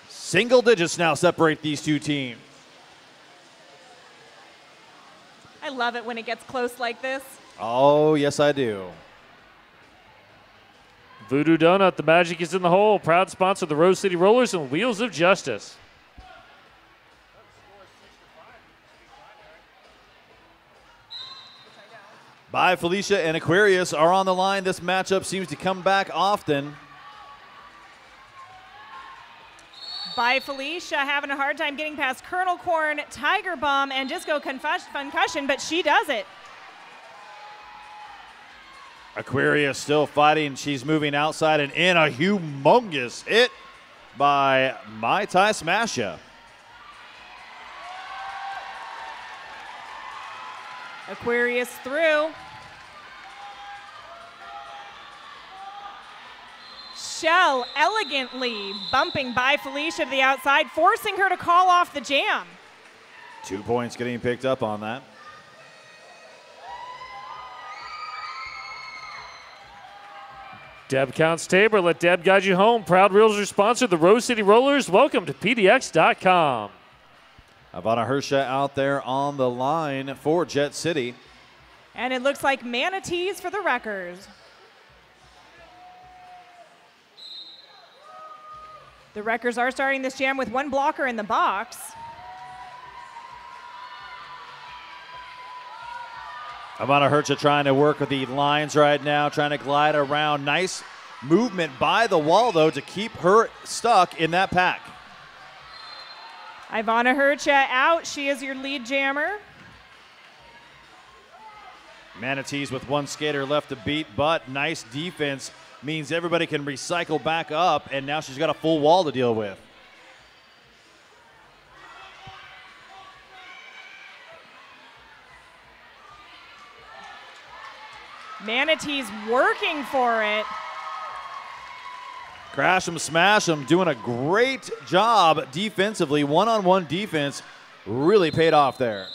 Single digits now separate these two teams. I love it when it gets close like this. Oh, yes, I do. Voodoo Donut, the magic is in the hole. Proud sponsor of the Rose City Rollers and Wheels of Justice. Bye, Felicia and Aquarius are on the line. This matchup seems to come back often. By Felicia having a hard time getting past Colonel Corn, Tiger Bomb, and Disco Concussion, but she does it. Aquarius still fighting. She's moving outside and in. A humongous hit by Mai Tai Smasha. Aquarius through. Shell elegantly bumping by Felicia to the outside, forcing her to call off the jam. 2 points getting picked up on that. Deb counts Tabor. Let Deb guide you home. Proud Realtor sponsor the Rose City Rollers. Welcome to PDX.com. Ivana Hersha out there on the line for Jet City. And it looks like Manatees for the Wreckers. The Wreckers are starting this jam with 1 blocker in the box. Ivana Hersha trying to work with the lines right now, trying to glide around. Nice movement by the wall, though, to keep her stuck in that pack. Ivana Hersha out. She is your lead jammer. Manatees with 1 skater left to beat, but nice defense means everybody can recycle back up, and now she's got a full wall to deal with. Manatees working for it. Crash them, smash them, doing a great job defensively. One-on-one defense really paid off there.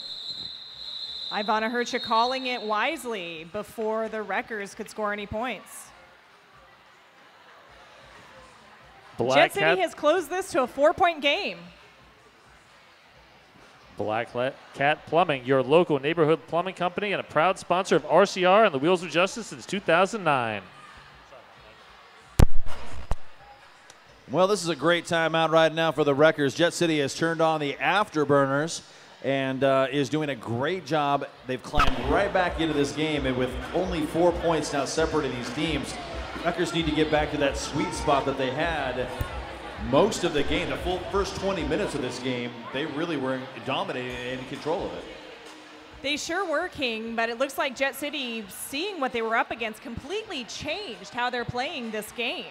Ivana Hersha calling it wisely before the Wreckers could score any points. Jet City has closed this to a 4-point game. Black Cat Plumbing, your local neighborhood plumbing company and a proud sponsor of RCR and the Wheels of Justice since 2009. Well, this is a great timeout right now for the Wreckers. Jet City has turned on the afterburners and is doing a great job. They've climbed right back into this game, and with only 4 points now separating these teams, Wreckers need to get back to that sweet spot that they had most of the game. The full first 20 minutes of this game, they really were dominating and in control of it. They sure were, King, but it looks like Jet City, seeing what they were up against, completely changed how they're playing this game.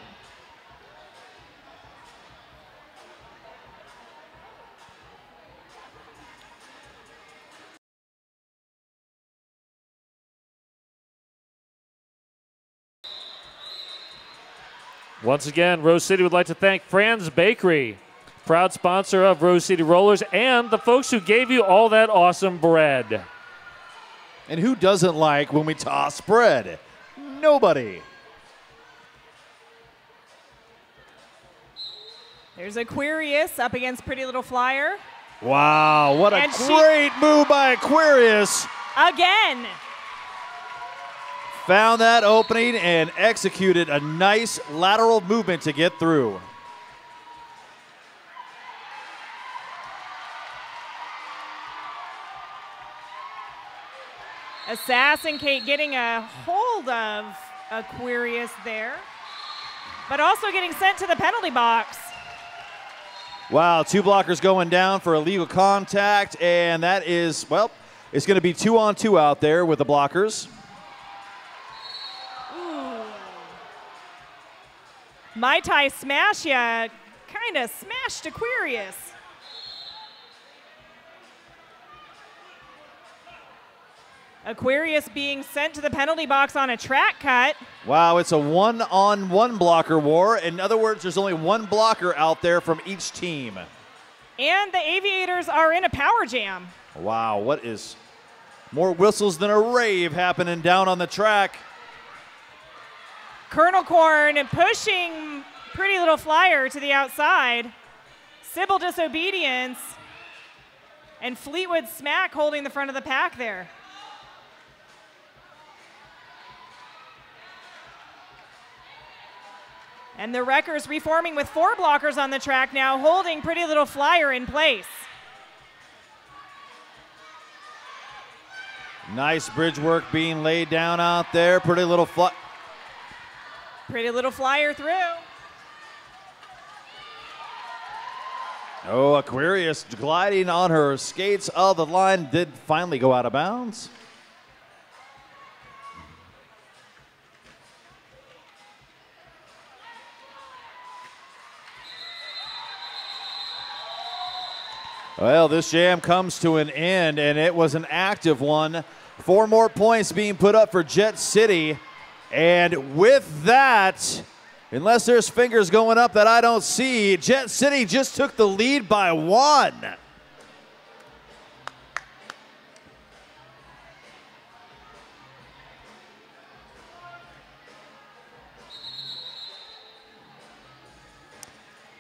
Once again, Rose City would like to thank Fran's Bakery, proud sponsor of Rose City Rollers, and the folks who gave you all that awesome bread. And who doesn't like when we toss spread? Nobody. There's Aquarius up against Pretty Little Flyer. Wow, what a And great move by Aquarius. Again. Found that opening and executed a nice lateral movement to get through. Assassin Kate getting a hold of Aquarius there, but also getting sent to the penalty box. Wow, 2 blockers going down for illegal contact, and that is, well, it's going to be 2-on-2 out there with the blockers. Ooh. Mai Tai smash ya, kind of smashed Aquarius. Aquarius being sent to the penalty box on a track cut. Wow, it's a 1-on-1 blocker war. In other words, there's only 1 blocker out there from each team. And the Aviators are in a power jam. Wow, what is more whistles than a rave happening down on the track. Colonel Corn pushing Pretty Little Flyer to the outside. Sybil Disobedience and Fleetwood Smack holding the front of the pack there. And the Wreckers reforming with 4 blockers on the track now, holding Pretty Little Flyer in place. Nice bridge work being laid down out there. Pretty Little Flyer through. Oh, Aquarius gliding on her skates of the line did finally go out of bounds. Well, this jam comes to an end, and it was an active one. 4 more points being put up for Jet City. And with that, unless there's fingers going up that I don't see, Jet City just took the lead by 1.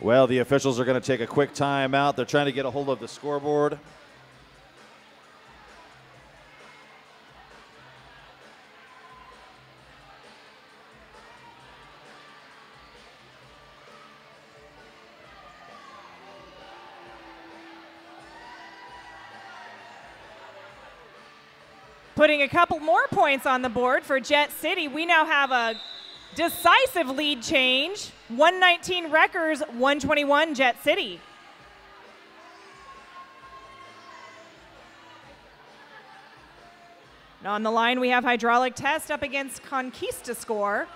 Well, the officials are going to take a quick timeout. They're trying to get a hold of the scoreboard. Putting a couple more points on the board for Jet City. We now have a decisive lead change. 119 Wreckers, 121 Jet City. Now on the line we have Hydraulic Test up against Conquista Score.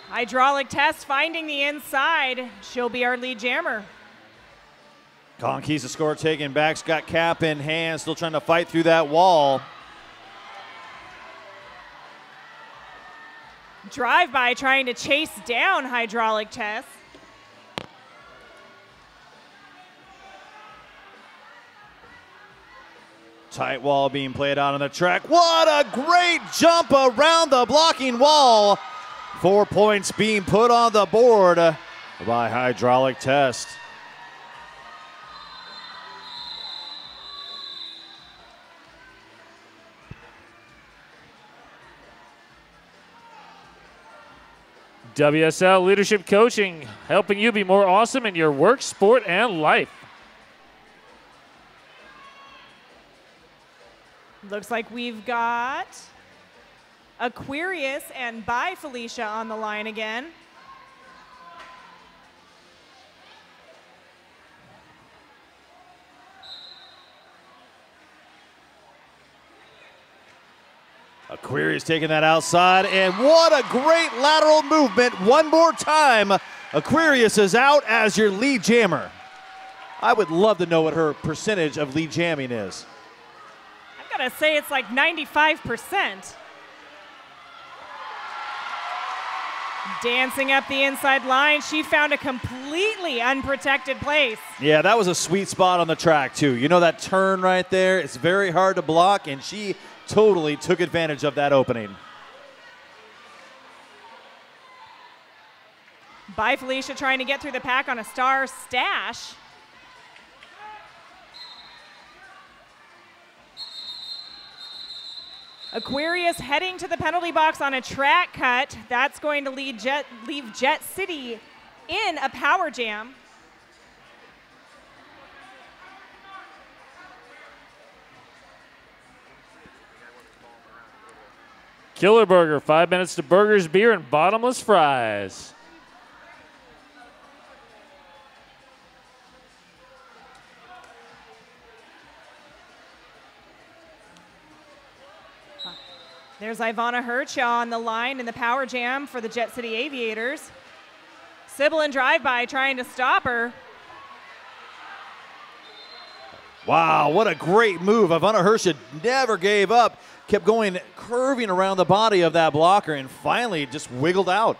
Hydraulic Test finding the inside. She'll be our lead jammer. Conquista Score taking back. Got cap in hand, still trying to fight through that wall. Drive-by trying to chase down Hydraulic Test. Tight wall being played out on the track. What a great jump around the blocking wall. 4 points being put on the board by Hydraulic Test. WSL Leadership Coaching, helping you be more awesome in your work, sport, and life. Looks like we've got Aquarius and Bye Felicia on the line again. Aquarius taking that outside, and what a great lateral movement. One more time, Aquarius is out as your lead jammer. I would love to know what her percentage of lead jamming is. I've got to say it's like 95%. Dancing up the inside line, she found a completely unprotected place. Yeah, that was a sweet spot on the track, too. You know that turn right there? It's very hard to block, and she totally took advantage of that opening. By Felicia trying to get through the pack on a star stash. Aquarius heading to the penalty box on a track cut. That's going to leave Jet City in a power jam. Killer Burger, 5 minutes to burgers, beer, and bottomless fries. There's Ivana Herchaw on the line in the power jam for the Jet City Aviators. Sybil in drive-by trying to stop her. Wow, what a great move. Ivana Herchaw never gave up, kept going, curving around the body of that blocker, and finally just wiggled out.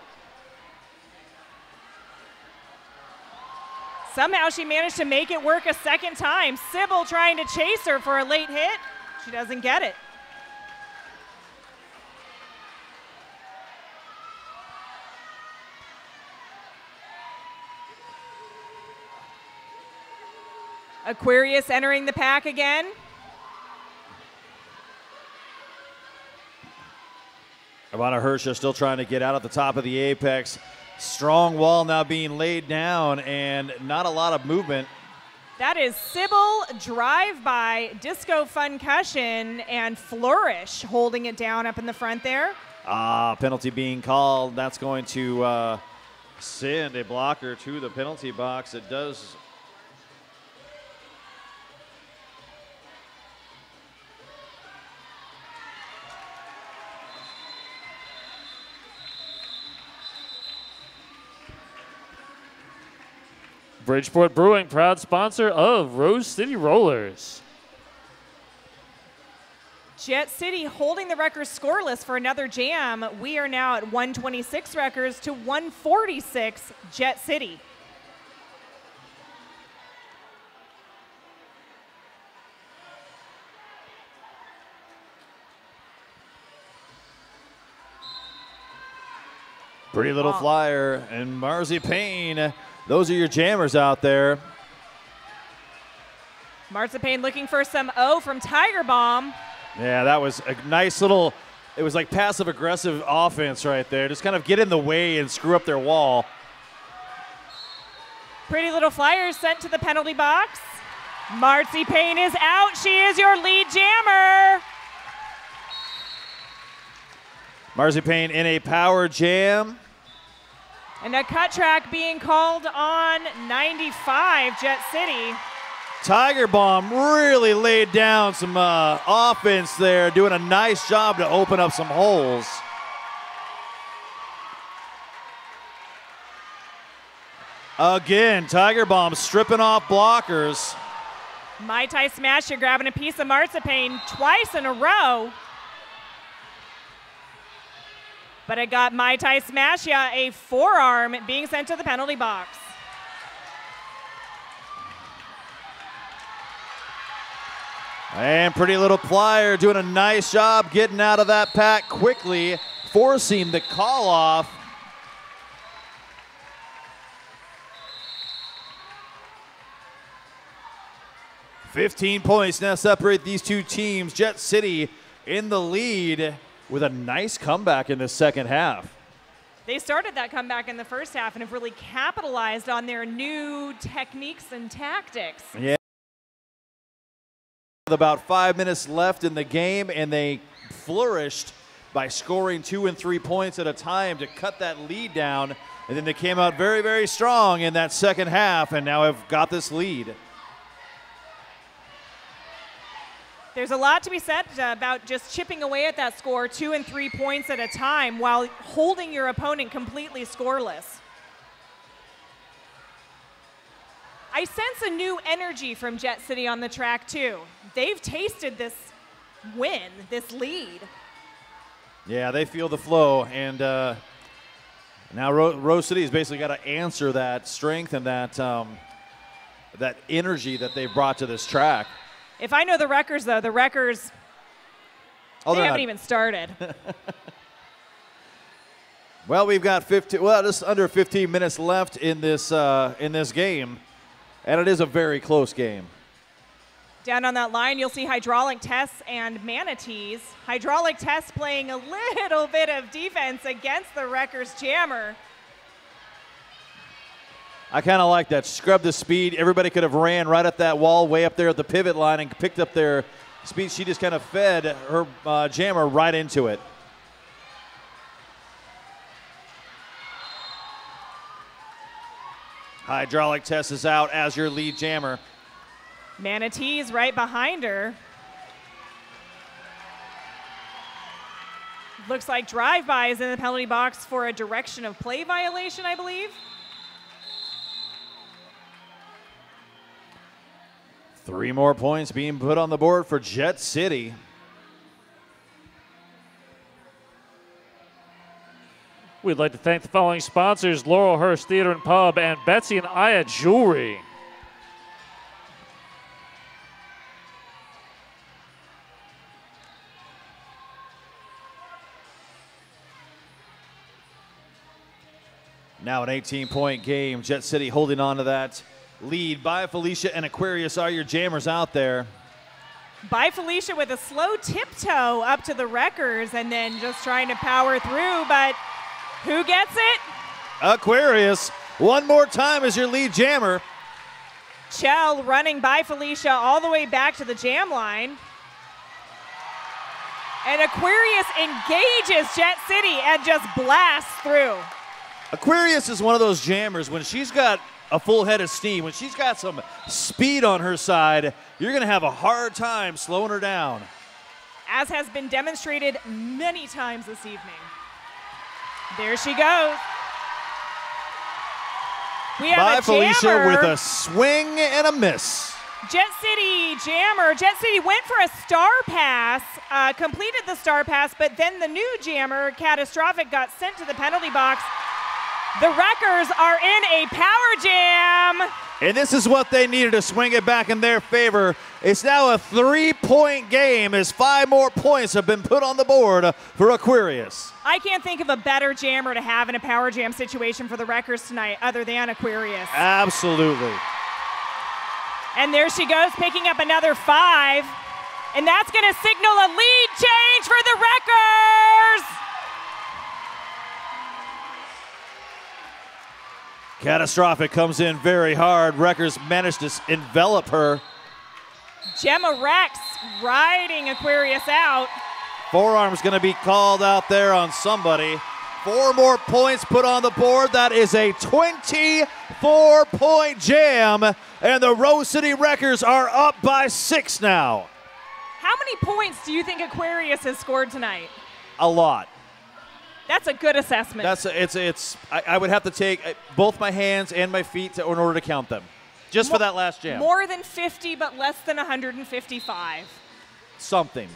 Somehow she managed to make it work a second time. Sybil trying to chase her for a late hit. She doesn't get it. Aquarius entering the pack again. Ivana Herchaw still trying to get out at the top of the apex. Strong wall now being laid down and not a lot of movement. That is Sybil, drive-by, disco concussion, and flourish holding it down up in the front there. Penalty being called. That's going to send a blocker to the penalty box. It does. Bridgeport Brewing, proud sponsor of Rose City Rollers. Jet City holding the record scoreless for another jam. We are now at 126 records to 146 Jet City. Pretty Little Flyer and Marzi Payne. Those are your jammers out there. Marzipan looking for some O from Tiger Bomb. Yeah, that was a nice little, it was like passive-aggressive offense right there. Just kind of get in the way and screw up their wall. Pretty Little Flyer sent to the penalty box. Marzipan is out. She is your lead jammer. Marzi Payne in a power jam. And a cut track being called on 95 Jet City. Tiger Bomb really laid down some offense there, doing a nice job to open up some holes. Again, Tiger Bomb stripping off blockers. Mai Tai Smasher grabbing a piece of Marzipan twice in a row. But it got Mai Tai Smasher a forearm being sent to the penalty box. And Pretty Little Flyer doing a nice job getting out of that pack quickly, forcing the call off. $15 points now separate these two teams. Jet City in the lead with a nice comeback in the second half. They started that comeback in the first half and have really capitalized on their new techniques and tactics. Yeah. With about 5 minutes left in the game, and they flourished by scoring 2 and 3 points at a time to cut that lead down. And then they came out very, very strong in that second half and now have got this lead. There's a lot to be said about just chipping away at that score 2 and 3 points at a time while holding your opponent completely scoreless. I sense a new energy from Jet City on the track too. They've tasted this win, this lead. Yeah, they feel the flow, and Now Rose City has basically got to answer that strength and that that energy that they've brought to this track. If I know the Wreckers, though, the Wreckers, they haven't even started. Well, we've got just under 15 minutes left in this game, and it is a very close game. Down on that line, you'll see Hydraulic Tests and Manatees. Hydraulic Tests playing a little bit of defense against the Wreckers Jammer. I kind of like that. Scrub the speed. Everybody could have ran right at that wall way up there at the pivot line and picked up their speed. She just kind of fed her Jammer right into it. Hydraulic Test is out as your lead Jammer. Manatees right behind her. Looks like drive-by is in the penalty box for a direction of play violation, I believe. 3 more points being put on the board for Jet City. We'd like to thank the following sponsors: Laurelhurst Theater and Pub and Betsy and Aya Jewelry. Now an 18-point game. Jet City holding on to that lead. By Felicia and Aquarius are your Jammers out there. By Felicia with a slow tiptoe up to the Wreckers and then just trying to power through, but who gets it? Aquarius, one more time as your lead Jammer. Chell running by Felicia all the way back to the jam line. And Aquarius engages Jet City and just blasts through. Aquarius is one of those jammers. When she's got a full head of steam, when she's got some speed on her side, you're going to have a hard time slowing her down. As has been demonstrated many times this evening. There she goes. We have By a jammer. Felicia with a swing and a miss. Jet City jammer. Jet City went for a star pass, completed the star pass, but then the new jammer, Catastrophic, got sent to the penalty box. The Wreckers are in a power jam. And this is what they needed to swing it back in their favor. It's now a 3-point game as 5 more points have been put on the board for Aquarius. I can't think of a better jammer to have in a power jam situation for the Wreckers tonight other than Aquarius. Absolutely. And there she goes, picking up another 5. And that's going to signal a lead change for the Wreckers. Catastrophic comes in very hard. Wreckers managed to envelop her. Gemma Rex riding Aquarius out. Forearm's going to be called out there on somebody. 4 more points put on the board. That is a 24-point jam, and the Rose City Wreckers are up by 6 now. How many points do you think Aquarius has scored tonight? A lot. That's a good assessment. I would have to take both my hands and my feet in order to count them, just for that last jam. More than 50, but less than 155. Something.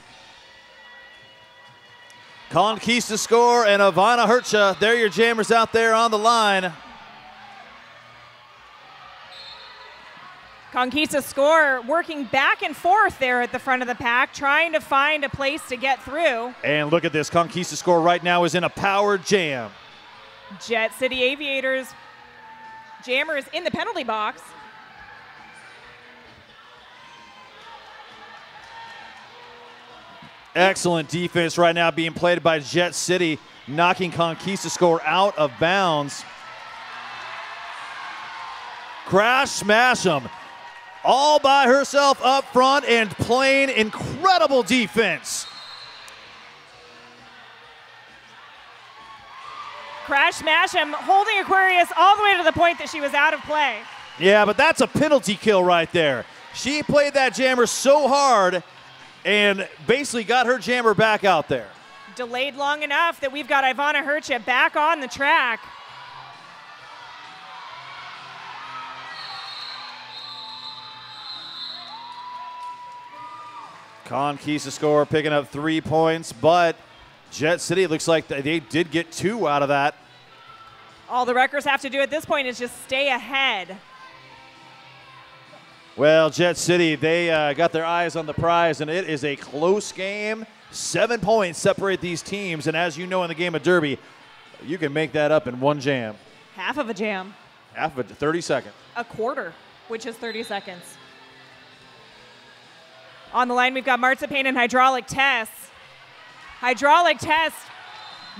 Conquista Score and Ivana Hercha, they're your jammers out there on the line. Conquista Score working back and forth there at the front of the pack, trying to find a place to get through. And look at this, Conquista Score right now is in a power jam. Jet City Aviators jammers in the penalty box. Excellent defense right now being played by Jet City, knocking Conquista Score out of bounds. Crash smash 'em. All by herself up front and playing incredible defense. Crash smash him, holding Aquarius all the way to the point that she was out of play. Yeah, but that's a penalty kill right there. She played that jammer so hard and basically got her jammer back out there. Delayed long enough that we've got Ivana Hercha back on the track. Conquista Score picking up 3 points, but Jet City looks like they did get 2 out of that. All the Wreckers have to do at this point is just stay ahead. Well, Jet City, they got their eyes on the prize, and it is a close game. 7 points separate these teams, and as you know in the game of Derby, you can make that up in one jam. Half of a jam. Half of it, 30 seconds. A quarter, which is 30 seconds. On the line, we've got Marzipan and Hydraulic Test. Hydraulic Test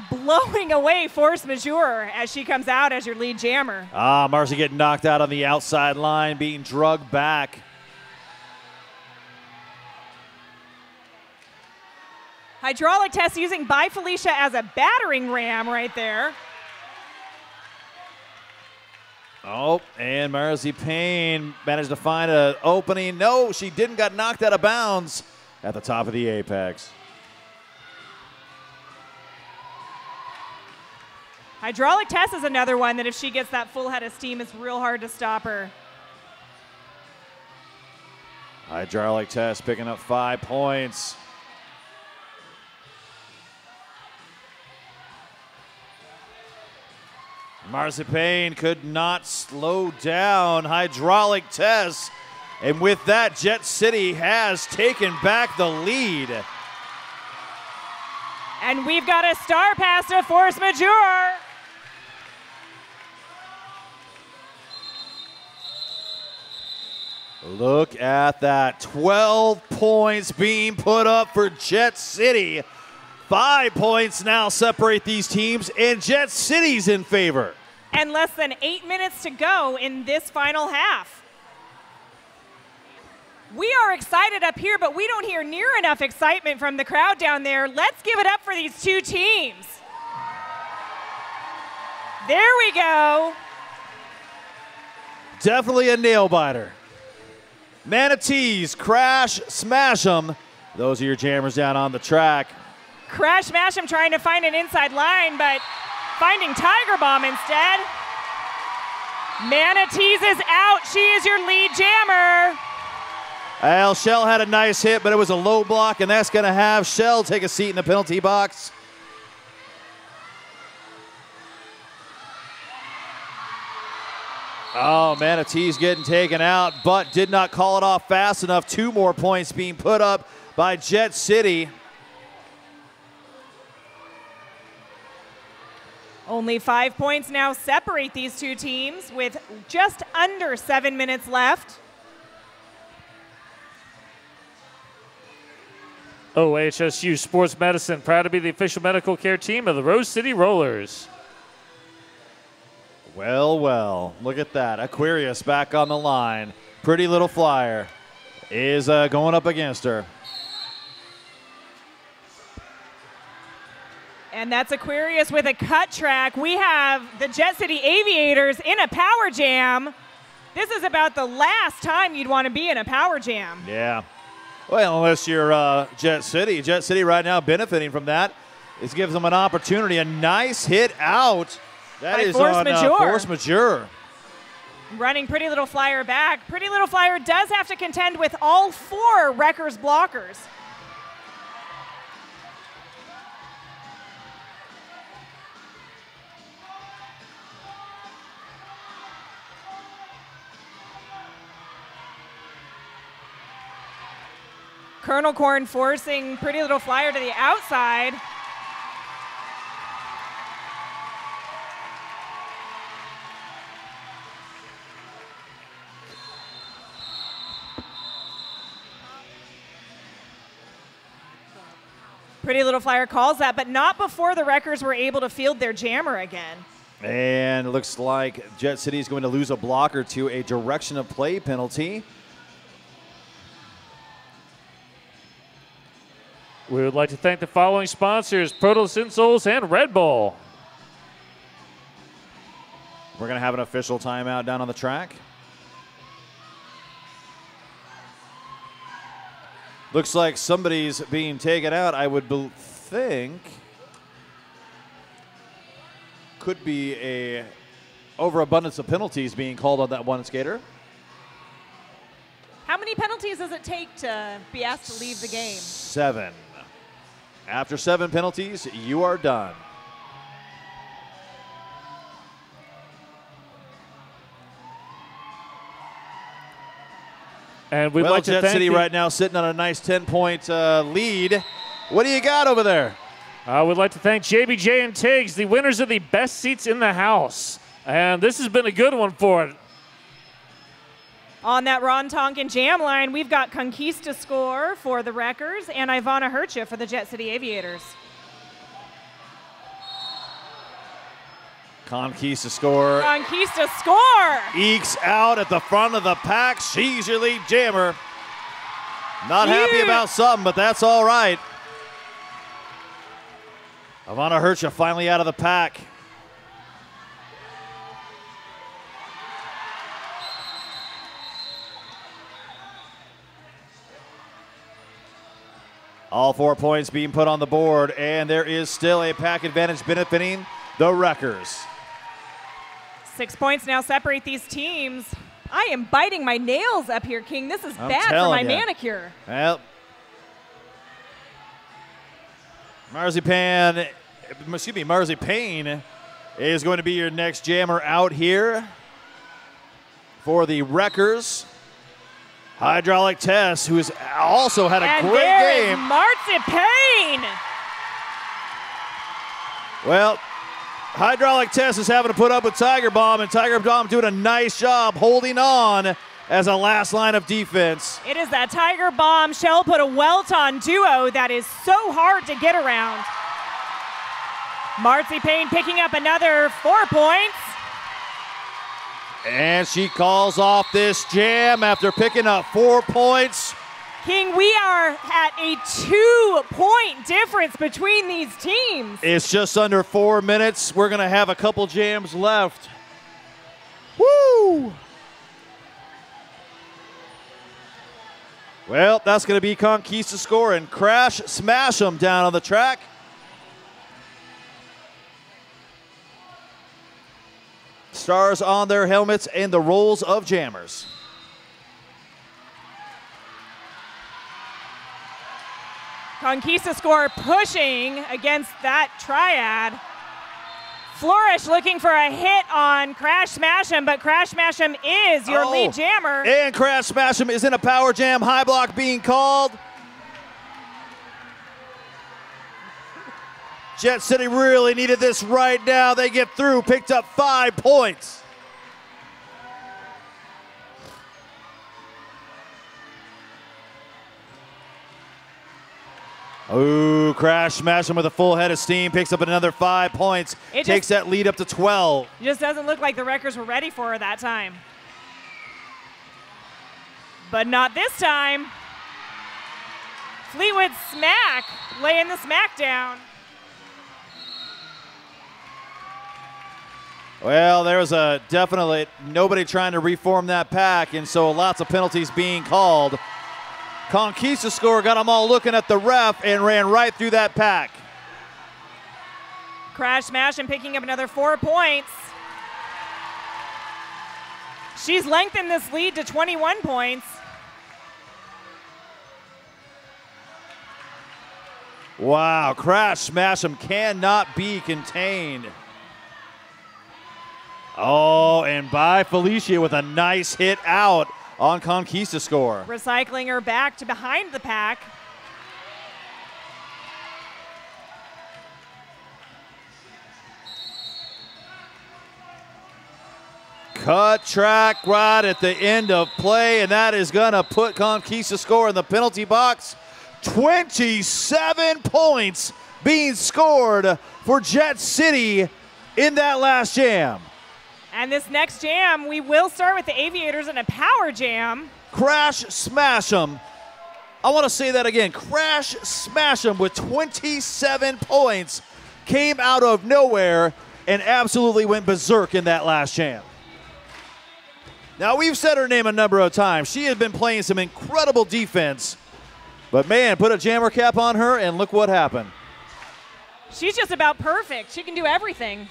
blowing away Force Majeure as she comes out as your lead jammer. Marcy getting knocked out on the outside line, being drugged back. Hydraulic Test using By Felicia as a battering ram right there. Oh, and Marcy Payne managed to find an opening. No, she didn't, got knocked out of bounds at the top of the apex. Hydraulic Test is another one that if she gets that full head of steam, it's real hard to stop her. Hydraulic Test picking up 5 points. Marcy Payne could not slow down Hydraulic Test. And with that, Jet City has taken back the lead. And we've got a star pass to Force Majeure. Look at that. 12 points being put up for Jet City. 5 points now separate these teams, and Jet City's in favor. And less than 8 minutes to go in this final half. We are excited up here, but we don't hear near enough excitement from the crowd down there. Let's give it up for these two teams. There we go. Definitely a nail biter. Manatees, crash, smash them. Those are your jammers down on the track. Crash Smash him trying to find an inside line, but finding Tiger Bomb instead. Manatees is out. She is your lead jammer. Well, Shell had a nice hit, but it was a low block, and that's going to have Shell take a seat in the penalty box. Oh, Manatee's getting taken out, but did not call it off fast enough. 2 more points being put up by Jet City. Only 5 points now separate these two teams with just under 7 minutes left. OHSU Sports Medicine, proud to be the official medical care team of the Rose City Rollers. Well, well, look at that. Aquarius back on the line. Pretty Little Flyer is going up against her. And that's Aquarius with a cut track. We have the Jet City Aviators in a power jam. This is about the last time you'd want to be in a power jam. Yeah. Well, unless you're Jet City. Jet City right now benefiting from that. This gives them an opportunity. A nice hit out. That is Force on Majeure. Force Majeure. Running Pretty Little Flyer back. Pretty Little Flyer does have to contend with all 4 Wreckers blockers. Colonel Corn forcing Pretty Little Flyer to the outside. Pretty Little Flyer calls that, but not before the Wreckers were able to field their jammer again. And it looks like Jet City is going to lose a blocker to a direction of play penalty. We would like to thank the following sponsors, Protos Insoles and Red Bull. We're going to have an official timeout down on the track. Looks like somebody's being taken out, I would think. Could be a overabundance of penalties being called on that one skater. How many penalties does it take to be asked to leave the game? 7. After 7 penalties, you are done. And we'd well, like to Jet thank City right now sitting on a nice 10-point lead. What do you got over there? We'd like to thank JBJ and Tiggs, the winners of the best seats in the house. And this has been a good one for it. On that Ron Tonkin jam line, we've got Conquista Score for the Wreckers and Ivana Hercha for the Jet City Aviators. Conquista Score Conquista Score! ekes out at the front of the pack. She's your lead jammer. Not happy about something, but that's all right. Ivana Hercha finally out of the pack. All 4 points being put on the board, and there is still a pack advantage benefiting the Wreckers. 6 points now separate these teams. I am biting my nails up here, King. This is bad for my manicure. Well, Marzipan is going to be your next jammer out here for the Wreckers. Hydraulic Tess, who's also had a great game. Marzipan! Well, Hydraulic Tess is having to put up with Tiger Bomb, and Tiger Bomb doing a nice job holding on as a last line of defense. It is that Tiger Bomb Shell put a welt-on duo that is so hard to get around. Marzipan picking up another 4 points. And she calls off this jam after picking up 4 points. King, we are at a 2-point difference between these teams. It's just under 4 minutes. We're going to have a couple jams left. Woo! Well, that's going to be Conquista Score and Crash Smash 'em down on the track. Stars on their helmets and the roles of jammers. Conquista Score pushing against that triad. Flourish looking for a hit on Crash Smash 'em, but Crash Smash 'em is your lead jammer. And Crash Smash 'em is in a power jam. High block being called. Jet City really needed this right now. They get through, picked up 5 points. Ooh, Crash Smash 'em with a full head of steam, picks up another 5 points, takes that lead up to 12. It just doesn't look like the Wreckers were ready for her that time. But not this time. Fleetwood Smack laying the smack down. Well, there was definitely nobody trying to reform that pack, and so lots of penalties being called. Conquista Score got them all looking at the ref and ran right through that pack. Crash Smash and picking up another 4 points. She's lengthened this lead to 21 points. Wow, Crash Smash 'em cannot be contained. Oh, and by Felicia with a nice hit out on Conquista Score. Recycling her back to behind the pack. Cut track right at the end of play, and that is going to put Conquista Score in the penalty box. 27 points being scored for Jet City in that last jam. And this next jam, we will start with the Aviators in a power jam. Crash Smash 'em. I want to say that again. Crash Smash 'em with 27 points came out of nowhere and absolutely went berserk in that last jam. Now, we've said her name a number of times. She has been playing some incredible defense. But, man, put a jammer cap on her, and look what happened. She's just about perfect. She can do everything.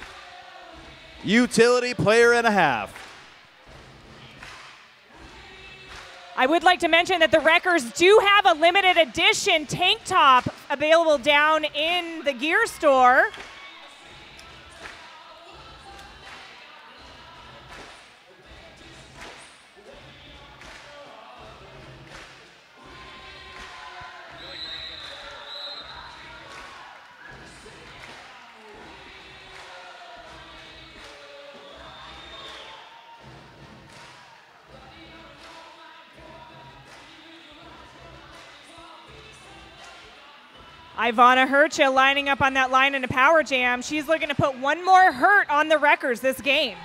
Utility player and a half. I would like to mention that the Wreckers do have a limited edition tank top available down in the gear store. Ivana Hercha lining up on that line in a power jam. She's looking to put one more hurt on the Wreckers this game.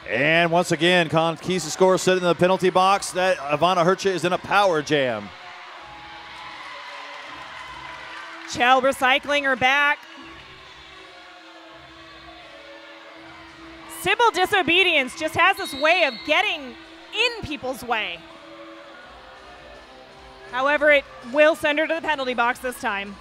And once again, Conquista score sitting in the penalty box. That Ivana Hercha is in a power jam. Chell recycling her back. Sybil Disobedience just has this way of getting in people's way. However, it will send her to the penalty box this time.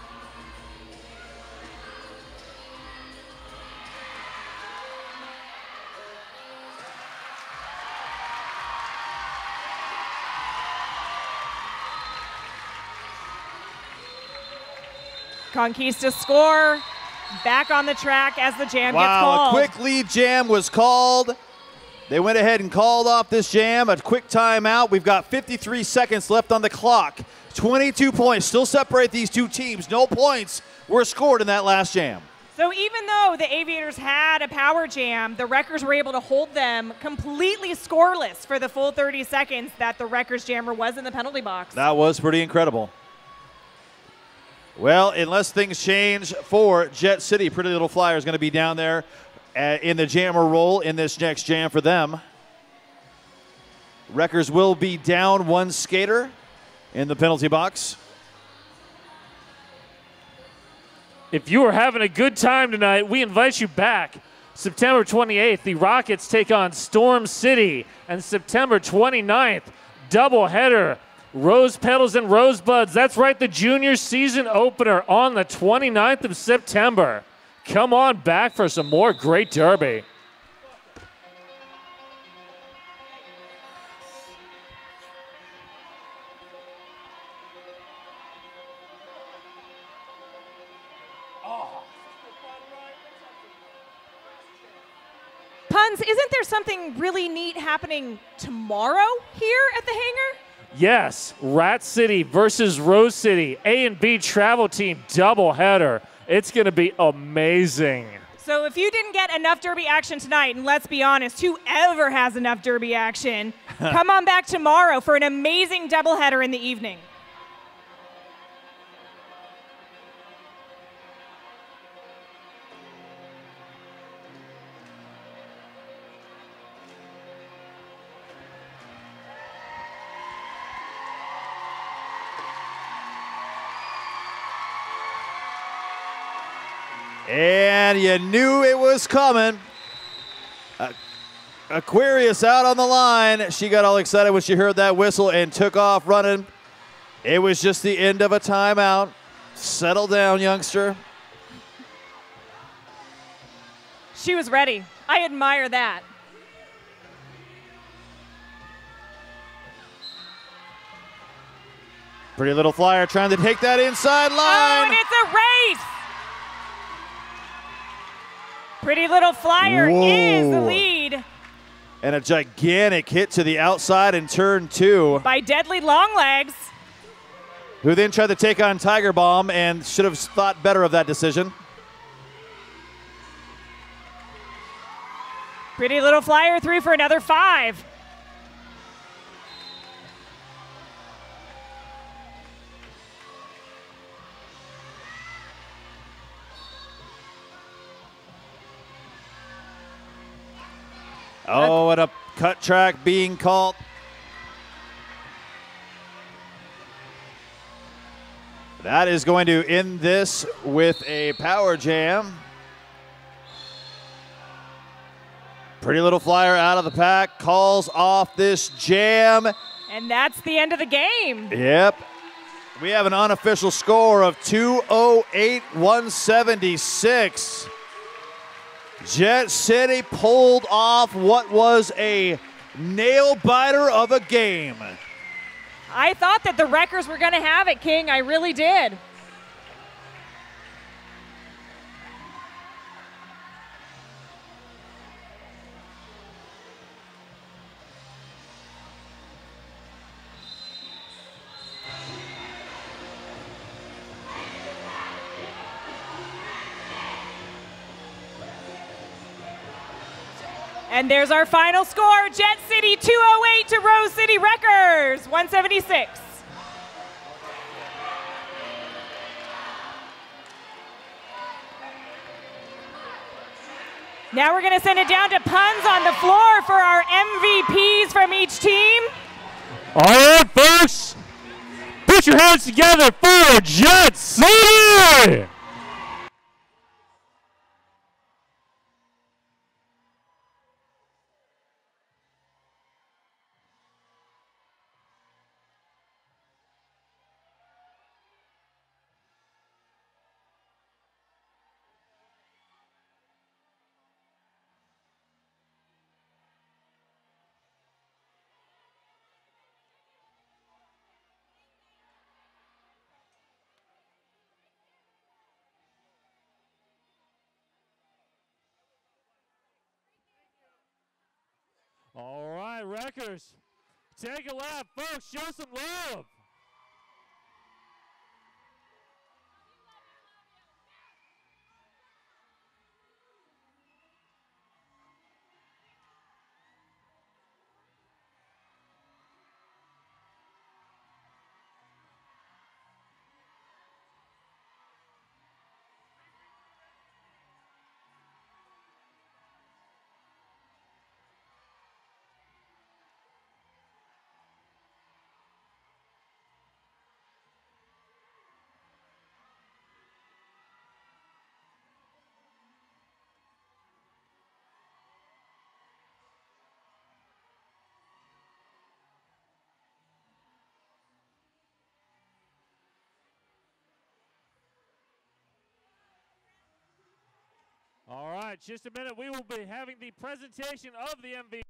Conquista score, back on the track as the jam gets called. Wow, a quick lead jam was called. They went ahead and called off this jam, a quick timeout. We've got 53 seconds left on the clock. 22 points still separate these two teams. No points were scored in that last jam. So even though the Aviators had a power jam, the Wreckers were able to hold them completely scoreless for the full 30 seconds that the Wreckers jammer was in the penalty box. That was pretty incredible. Well, unless things change for Jet City, Pretty Little Flyer is going to be down there in the jammer role in this next jam for them. Wreckers will be down one skater in the penalty box. If you are having a good time tonight, we invite you back. September 28th, the Rockets take on Storm City, and September 29th, doubleheader. Rose Petals and Rosebuds. That's right, the junior season opener on the 29th of September. Come on back for some more great derby. Puns, isn't there something really neat happening tomorrow here at the hangar? Yes, Rat City versus Rose City, A and B travel team doubleheader. It's going to be amazing. So if you didn't get enough derby action tonight, and let's be honest, whoever has enough derby action, come on back tomorrow for an amazing doubleheader in the evening. And you knew it was coming. Aquarius out on the line. She got all excited when she heard that whistle and took off running. It was just the end of a timeout. Settle down, youngster. She was ready. I admire that. Pretty Little Flyer trying to take that inside line. Oh, and it's a race. Pretty Little Flyer is the lead. And a gigantic hit to the outside in turn two. By Deadly Longlegs. Who then tried to take on Tiger Bomb and should have thought better of that decision. Pretty Little Flyer through for another 5. Oh, and a cut track being called. That is going to end this with a power jam. Pretty Little Flyer out of the pack, calls off this jam. And that's the end of the game. Yep. We have an unofficial score of 208-176. Jet City pulled off what was a nail-biter of a game. I thought that the Wreckers were going to have it, King. I really did. And there's our final score. Jet City 208 to Rose City Wreckers 176. Now we're going to send it down to puns on the floor for our MVPs from each team. All right, folks. Put your hands together for Jet City! All right, Wreckers, take a lap, folks. Show some love. All right, just a minute. We will be having the presentation of the MVP.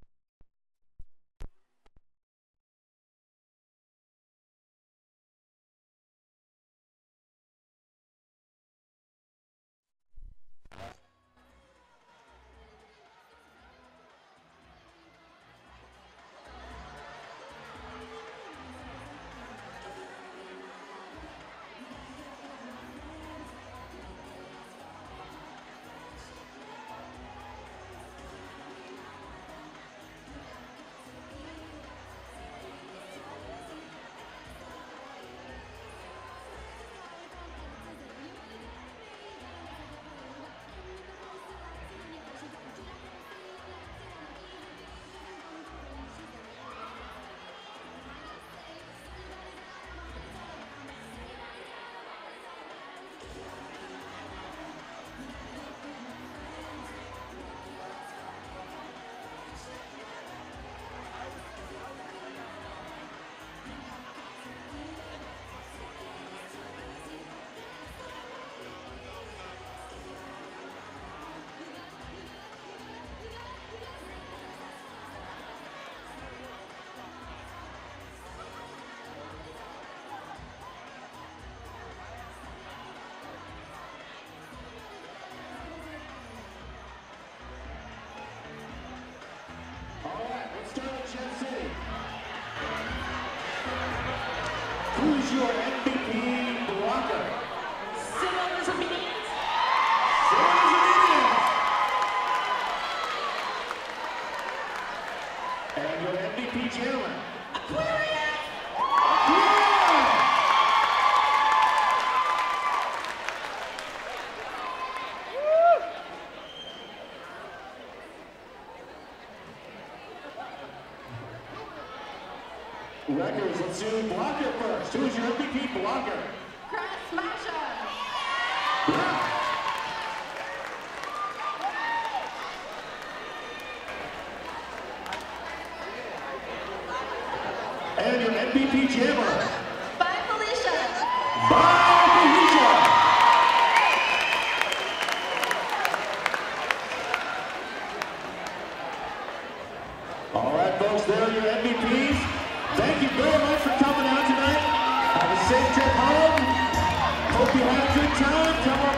Who's your MVP blocker? Civil Disobedience. And your MVP gentleman. Aquarius. Records, let's do blocker first. Who is your MVP blocker? Chris Smasher. And your MVP jammer. Bye, Felicia. Bye, Felicia. All right, folks, there are your MVPs. Thank you very much for coming out tonight. Have a safe trip home. Hope you had a good time. Come on.